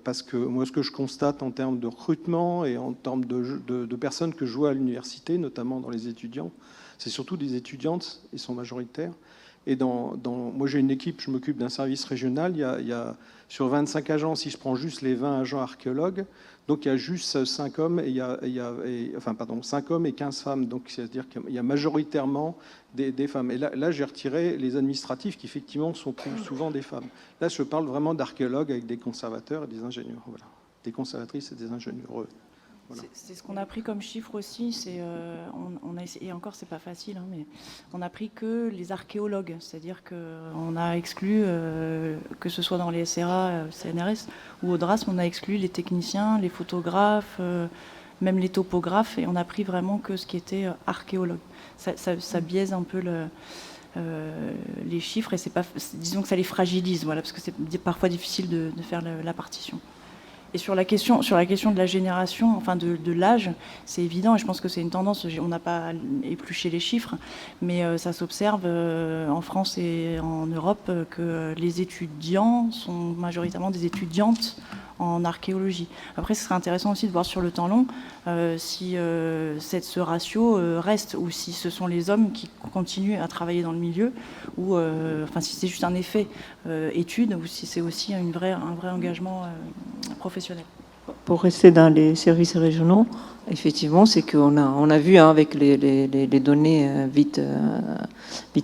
[SPEAKER 12] parce que moi, ce que je constate en termes de recrutement et en termes de personnes que je vois à l'université, notamment dans les étudiants, c'est surtout des étudiantes, ils sont majoritaires. Et moi, j'ai une équipe, je m'occupe d'un service régional. Il y a sur 25 agents, si je prends juste les 20 agents archéologues, donc il y a juste 5 hommes et 5 hommes et 15 femmes. Donc c'est-à-dire qu'il y a majoritairement des femmes. Et là, j'ai retiré les administratifs qui effectivement sont plus souvent des femmes. Là, je parle vraiment d'archéologues avec des conservateurs et des ingénieurs. Voilà, des conservatrices et des ingénieurs. Voilà.
[SPEAKER 9] C'est ce qu'on a pris comme chiffre aussi. On a essayé, et encore, c'est pas facile, hein, mais on a pris que les archéologues, c'est-à-dire qu'on a exclu, que ce soit dans les SRA, CNRS ou au DRAS, on a exclu les techniciens, les photographes, même les topographes, et on a pris vraiment que ce qui était archéologue. Ça biaise un peu les chiffres, et disons que ça les fragilise, voilà, parce que c'est parfois difficile de faire la partition. Et sur la question de la génération, enfin de l'âge, c'est évident, et je pense que c'est une tendance, on n'a pas épluché les chiffres, mais ça s'observe en France et en Europe que les étudiants sont majoritairement des étudiantes en archéologie. Après, ce serait intéressant aussi de voir sur le temps long si ce ratio reste, ou si ce sont les hommes qui continuent à travailler dans le milieu, ou si c'est juste un effet étude, ou si c'est aussi un vrai engagement professionnel.
[SPEAKER 11] Pour rester dans les services régionaux, effectivement, c'est qu'on a vu avec les données vite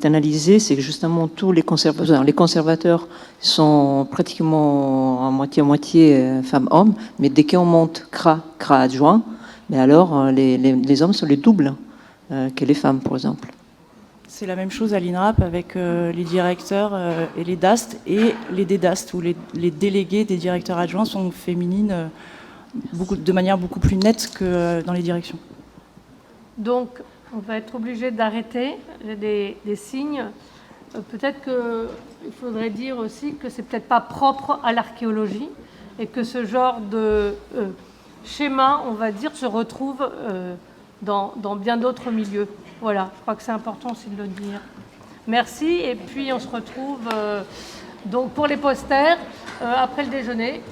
[SPEAKER 11] analysées, c'est que justement tous les conservateurs sont pratiquement à moitié femmes-hommes, mais dès qu'on monte CRA adjoint, mais alors les hommes sont les doubles que les femmes, par exemple.
[SPEAKER 9] C'est la même chose à l'INRAP avec les directeurs et les DAST et les DDAST, où les délégués des directeurs adjoints sont féminines de manière beaucoup plus nette que dans les directions.
[SPEAKER 1] Donc, on va être obligé d'arrêter. J'ai des signes. Peut-être qu'il faudrait dire aussi que c'est peut-être pas propre à l'archéologie et que ce genre de schéma, on va dire, se retrouve dans bien d'autres milieux. Voilà, je crois que c'est important aussi de le dire. Merci, et puis on se retrouve donc pour les posters après le déjeuner.